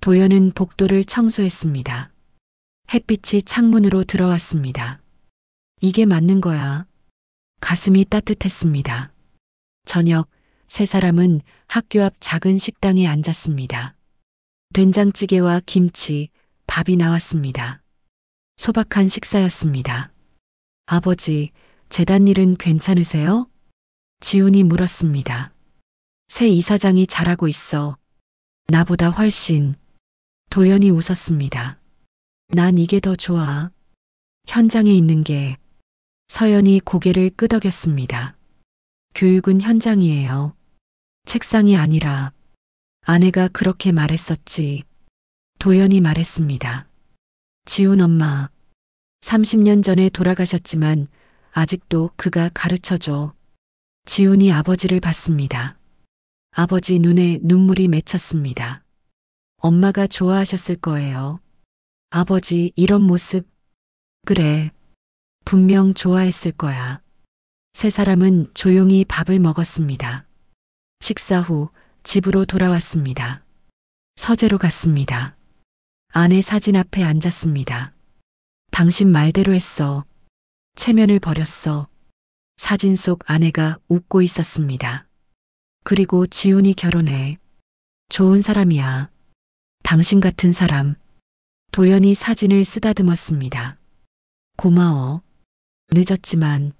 도연은 복도를 청소했습니다. 햇빛이 창문으로 들어왔습니다. 이게 맞는 거야. 가슴이 따뜻했습니다. 저녁, 세 사람은 학교 앞 작은 식당에 앉았습니다. 된장찌개와 김치, 밥이 나왔습니다. 소박한 식사였습니다. 아버지, 재단 일은 괜찮으세요? 지훈이 물었습니다. 새 이사장이 잘하고 있어. 나보다 훨씬. 도연이 웃었습니다. 난 이게 더 좋아. 현장에 있는 게. 서연이 고개를 끄덕였습니다. 교육은 현장이에요. 책상이 아니라. 아내가 그렇게 말했었지. 도연이 말했습니다. 지훈 엄마. 30년 전에 돌아가셨지만 아직도 그가 가르쳐줘. 지훈이 아버지를 봤습니다. 아버지 눈에 눈물이 맺혔습니다. 엄마가 좋아하셨을 거예요. 아버지 이런 모습. 그래. 분명 좋아했을 거야. 세 사람은 조용히 밥을 먹었습니다. 식사 후 집으로 돌아왔습니다. 서재로 갔습니다. 아내 사진 앞에 앉았습니다. 당신 말대로 했어. 체면을 버렸어. 사진 속 아내가 웃고 있었습니다. 그리고 지훈이 결혼해. 좋은 사람이야. 당신 같은 사람. 도연이 사진을 쓰다듬었습니다. 고마워. 늦었지만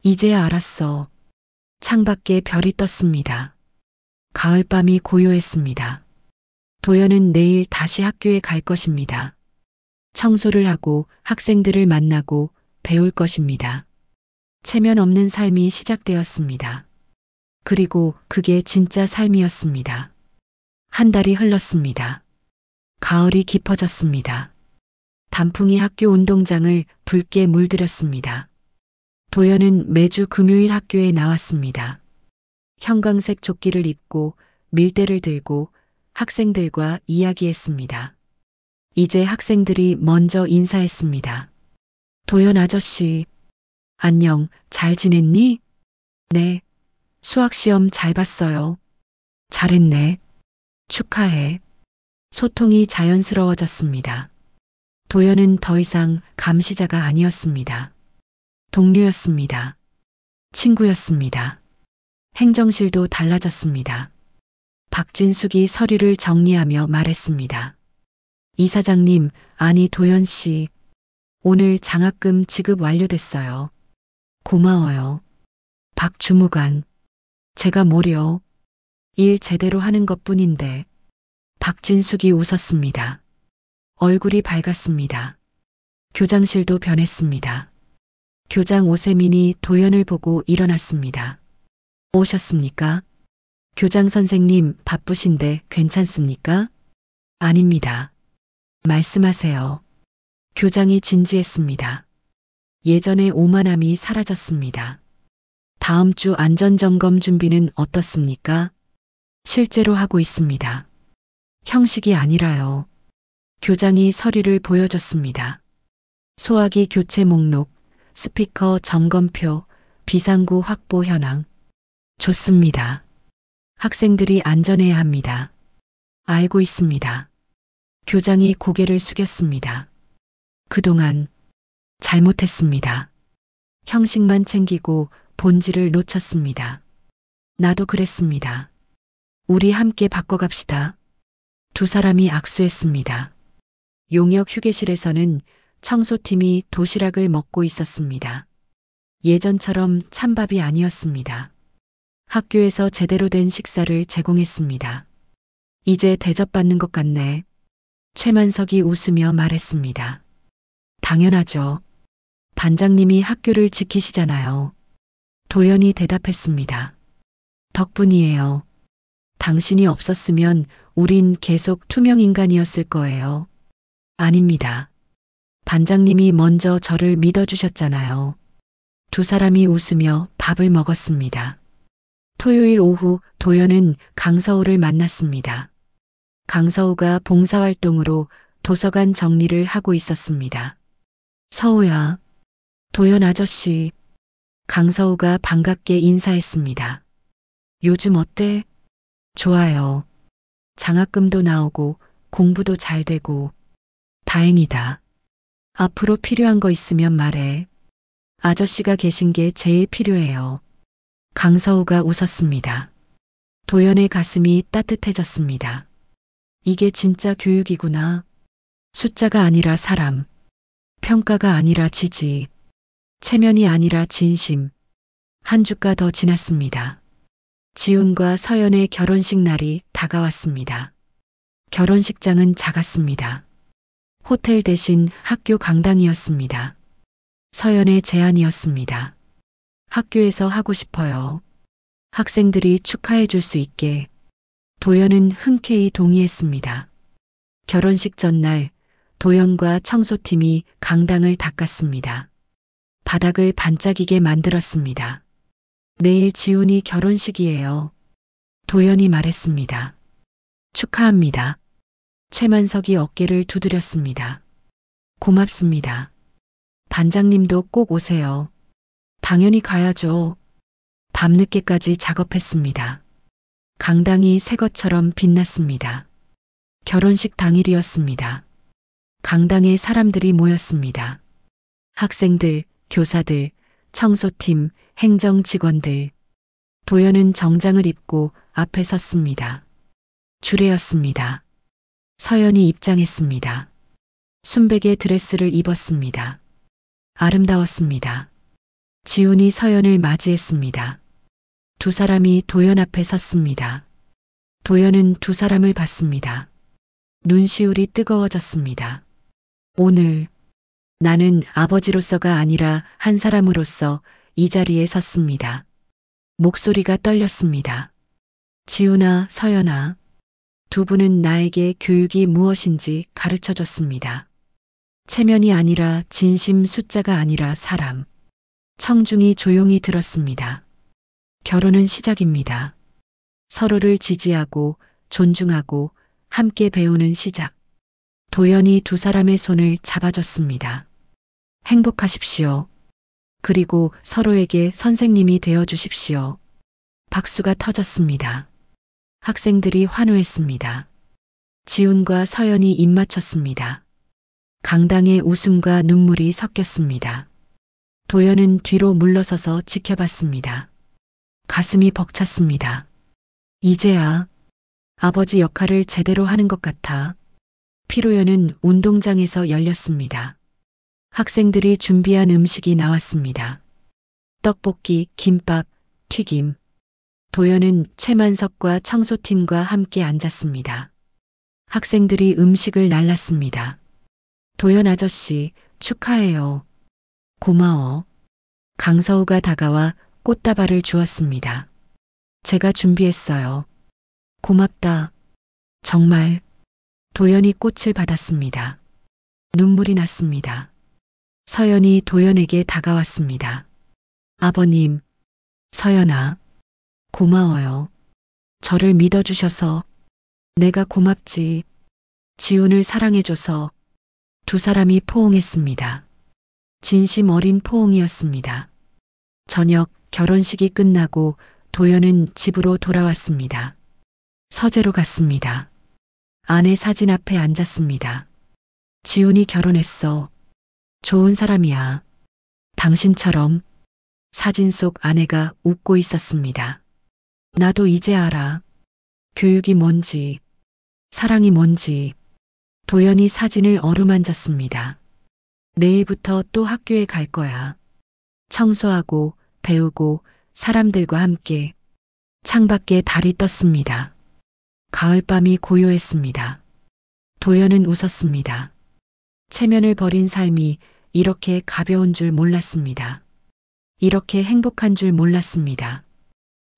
이제야 알았어. 창밖에 별이 떴습니다. 가을밤이 고요했습니다. 도연은 내일 다시 학교에 갈 것입니다. 청소를 하고 학생들을 만나고 배울 것입니다. 체면 없는 삶이 시작되었습니다. 그리고 그게 진짜 삶이었습니다. 한 달이 흘렀습니다. 가을이 깊어졌습니다. 단풍이 학교 운동장을 붉게 물들였습니다. 도연은 매주 금요일 학교에 나왔습니다. 형광색 조끼를 입고 밀대를 들고 학생들과 이야기했습니다. 이제 학생들이 먼저 인사했습니다. 도연 아저씨, 안녕, 잘 지냈니? 네, 수학시험 잘 봤어요. 잘했네. 축하해. 소통이 자연스러워졌습니다. 도연은 더 이상 감시자가 아니었습니다. 동료였습니다. 친구였습니다. 행정실도 달라졌습니다. 박진숙이 서류를 정리하며 말했습니다. 이사장님, 아니 도연 씨, 오늘 장학금 지급 완료됐어요. 고마워요. 박 주무관, 제가 뭐려? 일 제대로 하는 것뿐인데. 박진숙이 웃었습니다. 얼굴이 밝았습니다. 교장실도 변했습니다. 교장 오세민이 도연을 보고 일어났습니다. 오셨습니까? 교장 선생님 바쁘신데 괜찮습니까? 아닙니다. 말씀하세요. 교장이 진지했습니다. 예전의 오만함이 사라졌습니다. 다음 주 안전점검 준비는 어떻습니까? 실제로 하고 있습니다. 형식이 아니라요. 교장이 서류를 보여줬습니다. 소화기 교체 목록, 스피커 점검표, 비상구 확보 현황. 좋습니다. 학생들이 안전해야 합니다. 알고 있습니다. 교장이 고개를 숙였습니다. 그동안 잘못했습니다. 형식만 챙기고 본질을 놓쳤습니다. 나도 그랬습니다. 우리 함께 바꿔갑시다. 두 사람이 악수했습니다. 용역 휴게실에서는 청소팀이 도시락을 먹고 있었습니다. 예전처럼 찬밥이 아니었습니다. 학교에서 제대로 된 식사를 제공했습니다. 이제 대접받는 것 같네. 최만석이 웃으며 말했습니다. 당연하죠. 반장님이 학교를 지키시잖아요. 도연이 대답했습니다. 덕분이에요. 당신이 없었으면 우린 계속 투명인간이었을 거예요. 아닙니다. 반장님이 먼저 저를 믿어주셨잖아요. 두 사람이 웃으며 밥을 먹었습니다. 토요일 오후 도연은 강서우를 만났습니다. 강서우가 봉사활동으로 도서관 정리를 하고 있었습니다. 서우야, 도연 아저씨. 강서우가 반갑게 인사했습니다. 요즘 어때? 좋아요. 장학금도 나오고 공부도 잘 되고. 다행이다. 앞으로 필요한 거 있으면 말해. 아저씨가 계신 게 제일 필요해요. 강서우가 웃었습니다. 도연의 가슴이 따뜻해졌습니다. 이게 진짜 교육이구나. 숫자가 아니라 사람. 평가가 아니라 지지. 체면이 아니라 진심. 한 주가 더 지났습니다. 지훈과 서연의 결혼식 날이 다가왔습니다. 결혼식장은 작았습니다. 호텔 대신 학교 강당이었습니다. 서연의 제안이었습니다. 학교에서 하고 싶어요. 학생들이 축하해 줄 수 있게. 도연은 흔쾌히 동의했습니다. 결혼식 전날 도연과 청소팀이 강당을 닦았습니다. 바닥을 반짝이게 만들었습니다. 내일 지훈이 결혼식이에요. 도연이 말했습니다. 축하합니다. 최만석이 어깨를 두드렸습니다. 고맙습니다. 반장님도 꼭 오세요. 당연히 가야죠. 밤늦게까지 작업했습니다. 강당이 새 것처럼 빛났습니다. 결혼식 당일이었습니다. 강당에 사람들이 모였습니다. 학생들, 교사들, 청소팀, 행정 직원들. 도연은 정장을 입고 앞에 섰습니다. 주례였습니다. 서연이 입장했습니다. 순백의 드레스를 입었습니다. 아름다웠습니다. 지훈이 서연을 맞이했습니다. 두 사람이 도연 앞에 섰습니다. 도연은 두 사람을 봤습니다. 눈시울이 뜨거워졌습니다. 오늘 나는 아버지로서가 아니라 한 사람으로서 이 자리에 섰습니다. 목소리가 떨렸습니다. 지훈아, 서연아. 두 분은 나에게 교육이 무엇인지 가르쳐 줬습니다. 체면이 아니라 진심, 숫자가 아니라 사람. 청중이 조용히 들었습니다. 결혼은 시작입니다. 서로를 지지하고 존중하고 함께 배우는 시작. 도연이 두 사람의 손을 잡아줬습니다. 행복하십시오. 그리고 서로에게 선생님이 되어 주십시오. 박수가 터졌습니다. 학생들이 환호했습니다. 지훈과 서연이 입맞췄습니다. 강당에 웃음과 눈물이 섞였습니다. 도연은 뒤로 물러서서 지켜봤습니다. 가슴이 벅찼습니다. 이제야 아버지 역할을 제대로 하는 것 같아. 피로연은 운동장에서 열렸습니다. 학생들이 준비한 음식이 나왔습니다. 떡볶이, 김밥, 튀김. 도연은 최만석과 청소팀과 함께 앉았습니다. 학생들이 음식을 날랐습니다. 도연 아저씨, 축하해요. 고마워. 강서우가 다가와 꽃다발을 주었습니다. 제가 준비했어요. 고맙다. 정말. 도연이 꽃을 받았습니다. 눈물이 났습니다. 서연이 도연에게 다가왔습니다. 아버님, 서연아, 고마워요. 저를 믿어주셔서. 내가 고맙지. 지훈을 사랑해줘서. 두 사람이 포옹했습니다. 진심 어린 포옹이었습니다. 저녁 결혼식이 끝나고 도연은 집으로 돌아왔습니다. 서재로 갔습니다. 아내 사진 앞에 앉았습니다. 지훈이 결혼했어. 좋은 사람이야. 당신처럼. 사진 속 아내가 웃고 있었습니다. 나도 이제 알아. 교육이 뭔지, 사랑이 뭔지. 도연이 사진을 어루만졌습니다. 내일부터 또 학교에 갈 거야. 청소하고 배우고 사람들과 함께. 창밖에 달이 떴습니다. 가을밤이 고요했습니다. 도연은 웃었습니다. 체면을 버린 삶이 이렇게 가벼운 줄 몰랐습니다. 이렇게 행복한 줄 몰랐습니다.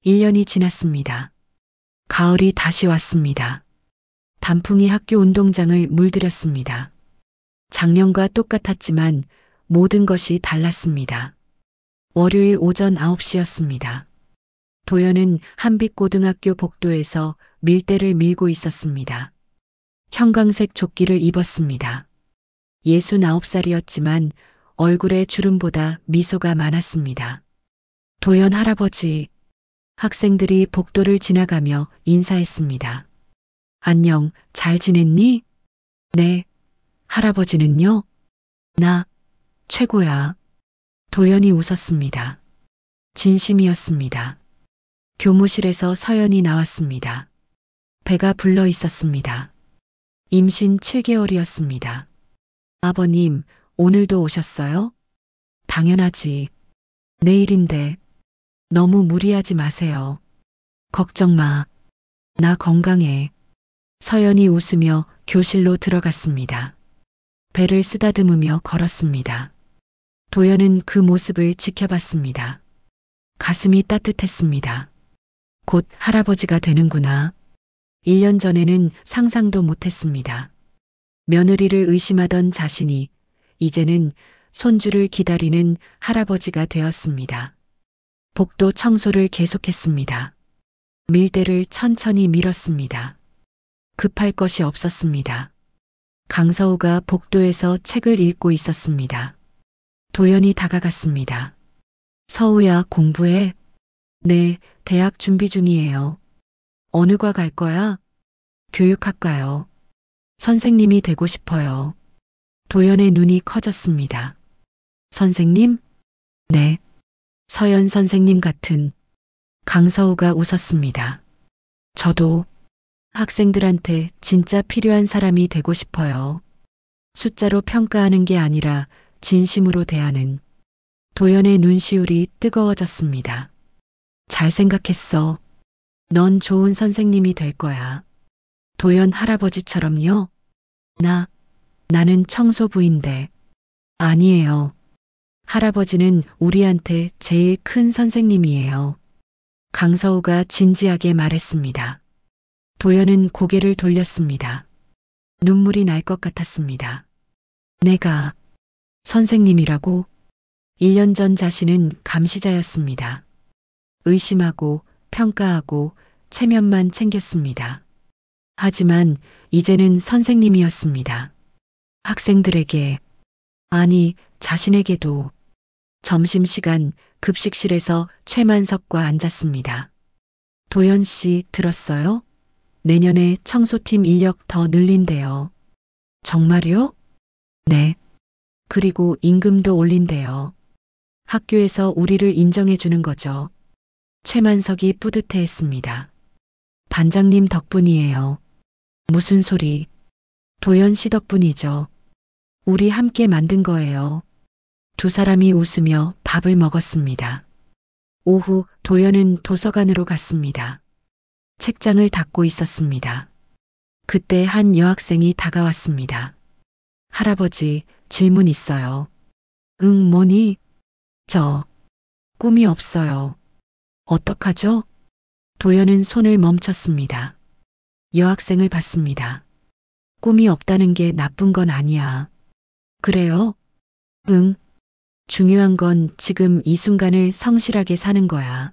1년이 지났습니다. 가을이 다시 왔습니다. 단풍이 학교 운동장을 물들였습니다. 작년과 똑같았지만 모든 것이 달랐습니다. 월요일 오전 9시였습니다. 도연은 한빛고등학교 복도에서 밀대를 밀고 있었습니다. 형광색 조끼를 입었습니다. 69살이었지만 얼굴에 주름보다 미소가 많았습니다. 도연 할아버지. 학생들이 복도를 지나가며 인사했습니다. 안녕, 잘 지냈니? 네. 할아버지는요? 나, 최고야. 도연이 웃었습니다. 진심이었습니다. 교무실에서 서연이 나왔습니다. 배가 불러 있었습니다. 임신 7개월이었습니다. 아버님, 오늘도 오셨어요? 당연하지. 내일인데. 너무 무리하지 마세요. 걱정 마. 나 건강해. 서연이 웃으며 교실로 들어갔습니다. 배를 쓰다듬으며 걸었습니다. 도연은 그 모습을 지켜봤습니다. 가슴이 따뜻했습니다. 곧 할아버지가 되는구나. 1년 전에는 상상도 못했습니다. 며느리를 의심하던 자신이 이제는 손주를 기다리는 할아버지가 되었습니다. 복도 청소를 계속했습니다. 밀대를 천천히 밀었습니다. 급할 것이 없었습니다. 강서우가 복도에서 책을 읽고 있었습니다. 도연이 다가갔습니다. 서우야, 공부해? 네, 대학 준비 중이에요. 어느 과 갈 거야? 교육학과요. 선생님이 되고 싶어요. 도연의 눈이 커졌습니다. 선생님? 네. 서연 선생님 같은. 강서우가 웃었습니다. 저도 학생들한테 진짜 필요한 사람이 되고 싶어요. 숫자로 평가하는 게 아니라 진심으로 대하는. 도연의 눈시울이 뜨거워졌습니다. 잘 생각했어. 넌 좋은 선생님이 될 거야. 도연 할아버지처럼요? 나는 청소부인데. 아니에요. 할아버지는 우리한테 제일 큰 선생님이에요. 강서우가 진지하게 말했습니다. 도연은 고개를 돌렸습니다. 눈물이 날 것 같았습니다. 내가 선생님이라고? 1년 전 자신은 감시자였습니다. 의심하고 평가하고 체면만 챙겼습니다. 하지만 이제는 선생님이었습니다. 학생들에게, 아니, 자신에게도. 점심시간 급식실에서 최만석과 앉았습니다. 도연 씨 들었어요? 내년에 청소팀 인력 더 늘린대요. 정말요? 네. 그리고 임금도 올린대요. 학교에서 우리를 인정해 주는 거죠. 최만석이 뿌듯해했습니다. 반장님 덕분이에요. 무슨 소리? 도연 씨 덕분이죠. 우리 함께 만든 거예요. 두 사람이 웃으며 밥을 먹었습니다. 오후 도연은 도서관으로 갔습니다. 책장을 닫고 있었습니다. 그때 한 여학생이 다가왔습니다. 할아버지, 질문 있어요. 응, 뭐니? 저 꿈이 없어요. 어떡하죠? 도연은 손을 멈췄습니다. 여학생을 봤습니다. 꿈이 없다는 게 나쁜 건 아니야. 그래요? 응. 중요한 건 지금 이 순간을 성실하게 사는 거야.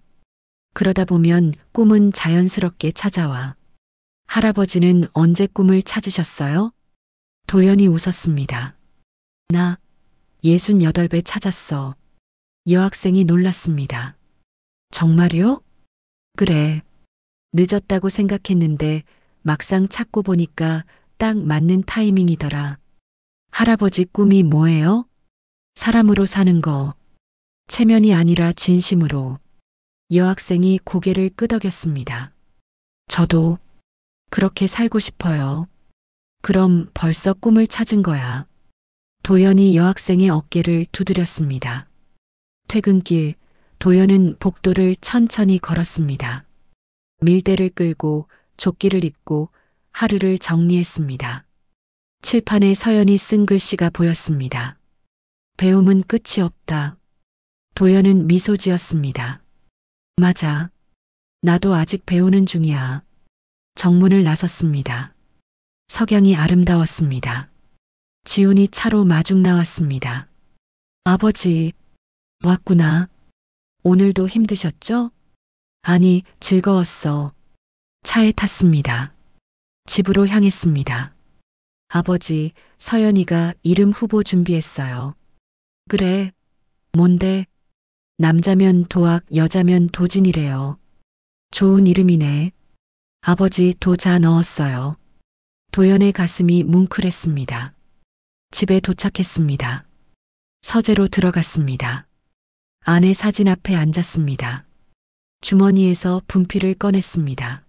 그러다 보면 꿈은 자연스럽게 찾아와. 할아버지는 언제 꿈을 찾으셨어요? 도연이 웃었습니다. 나 68배 찾았어. 여학생이 놀랐습니다. 정말요? 그래. 늦었다고 생각했는데 막상 찾고 보니까 딱 맞는 타이밍이더라. 할아버지 꿈이 뭐예요? 사람으로 사는 거. 체면이 아니라 진심으로. 여학생이 고개를 끄덕였습니다. 저도 그렇게 살고 싶어요. 그럼 벌써 꿈을 찾은 거야. 도연이 여학생의 어깨를 두드렸습니다. 퇴근길, 도연은 복도를 천천히 걸었습니다. 밀대를 끌고 조끼를 입고 하루를 정리했습니다. 칠판에 서연이 쓴 글씨가 보였습니다. 배움은 끝이 없다. 도연은 미소 지었습니다. 맞아. 나도 아직 배우는 중이야. 정문을 나섰습니다. 석양이 아름다웠습니다. 지훈이 차로 마중 나왔습니다. 아버지, 왔구나. 오늘도 힘드셨죠? 아니, 즐거웠어. 차에 탔습니다. 집으로 향했습니다. 아버지, 서연이가 이름 후보 준비했어요. 그래. 뭔데? 남자면 도학, 여자면 도진이래요. 좋은 이름이네. 아버지 도자 넣었어요. 도연의 가슴이 뭉클했습니다. 집에 도착했습니다. 서재로 들어갔습니다. 아내 사진 앞에 앉았습니다. 주머니에서 분필을 꺼냈습니다.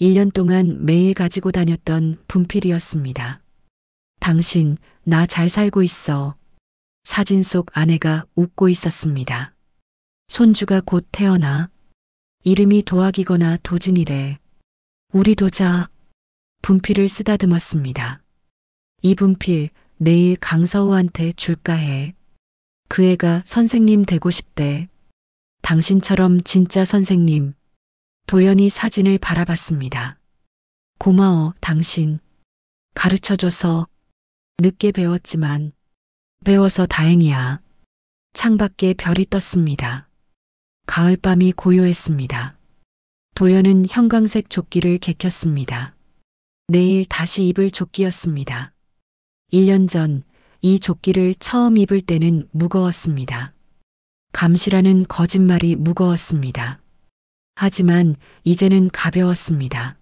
1년 동안 매일 가지고 다녔던 분필이었습니다. 당신, 나 잘 살고 있어. 사진 속 아내가 웃고 있었습니다. 손주가 곧 태어나. 이름이 도학이거나 도진이래. 우리 도자. 분필을 쓰다듬었습니다. 이 분필 내일 강서우한테 줄까 해. 그 애가 선생님 되고 싶대. 당신처럼 진짜 선생님. 도연이 사진을 바라봤습니다. 고마워, 당신. 가르쳐줘서. 늦게 배웠지만 배워서 다행이야. 창밖에 별이 떴습니다. 가을밤이 고요했습니다. 도연은 형광색 조끼를 개켰습니다. 내일 다시 입을 조끼였습니다. 1년 전 이 조끼를 처음 입을 때는 무거웠습니다. 감시라는 거짓말이 무거웠습니다. 하지만 이제는 가벼웠습니다.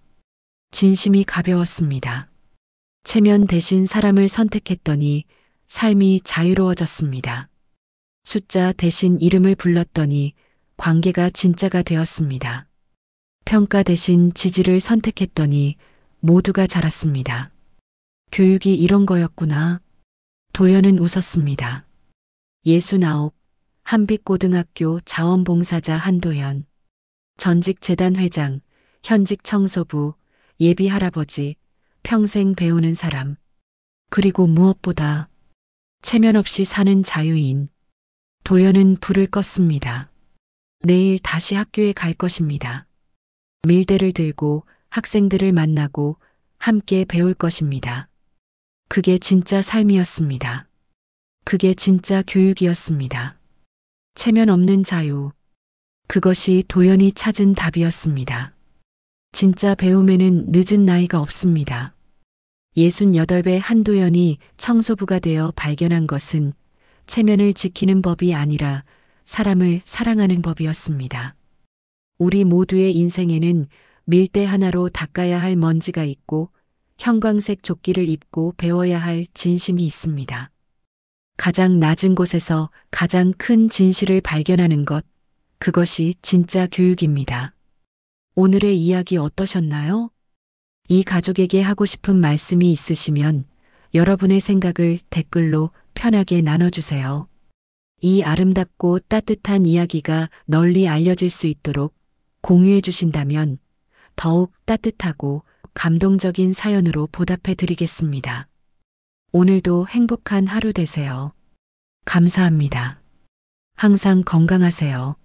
진심이 가벼웠습니다. 체면 대신 사람을 선택했더니 삶이 자유로워졌습니다. 숫자 대신 이름을 불렀더니 관계가 진짜가 되었습니다. 평가 대신 지지를 선택했더니 모두가 자랐습니다. 교육이 이런 거였구나. 도연은 웃었습니다. 69, 한빛고등학교 자원봉사자 한도연, 전직 재단 회장, 현직 청소부, 예비 할아버지, 평생 배우는 사람, 그리고 무엇보다 체면 없이 사는 자유인. 도연은 불을 껐습니다. 내일 다시 학교에 갈 것입니다. 밀대를 들고 학생들을 만나고 함께 배울 것입니다. 그게 진짜 삶이었습니다. 그게 진짜 교육이었습니다. 체면 없는 자유. 그것이 도연이 찾은 답이었습니다. 진짜 배움에는 늦은 나이가 없습니다. 68배 한도연이 청소부가 되어 발견한 것은 체면을 지키는 법이 아니라 사람을 사랑하는 법이었습니다. 우리 모두의 인생에는 밀대 하나로 닦아야 할 먼지가 있고 형광색 조끼를 입고 배워야 할 진심이 있습니다. 가장 낮은 곳에서 가장 큰 진실을 발견하는 것, 그것이 진짜 교육입니다. 오늘의 이야기 어떠셨나요? 이 가족에게 하고 싶은 말씀이 있으시면 여러분의 생각을 댓글로 편하게 나눠주세요. 이 아름답고 따뜻한 이야기가 널리 알려질 수 있도록 공유해 주신다면 더욱 따뜻하고 감동적인 사연으로 보답해 드리겠습니다. 오늘도 행복한 하루 되세요. 감사합니다. 항상 건강하세요.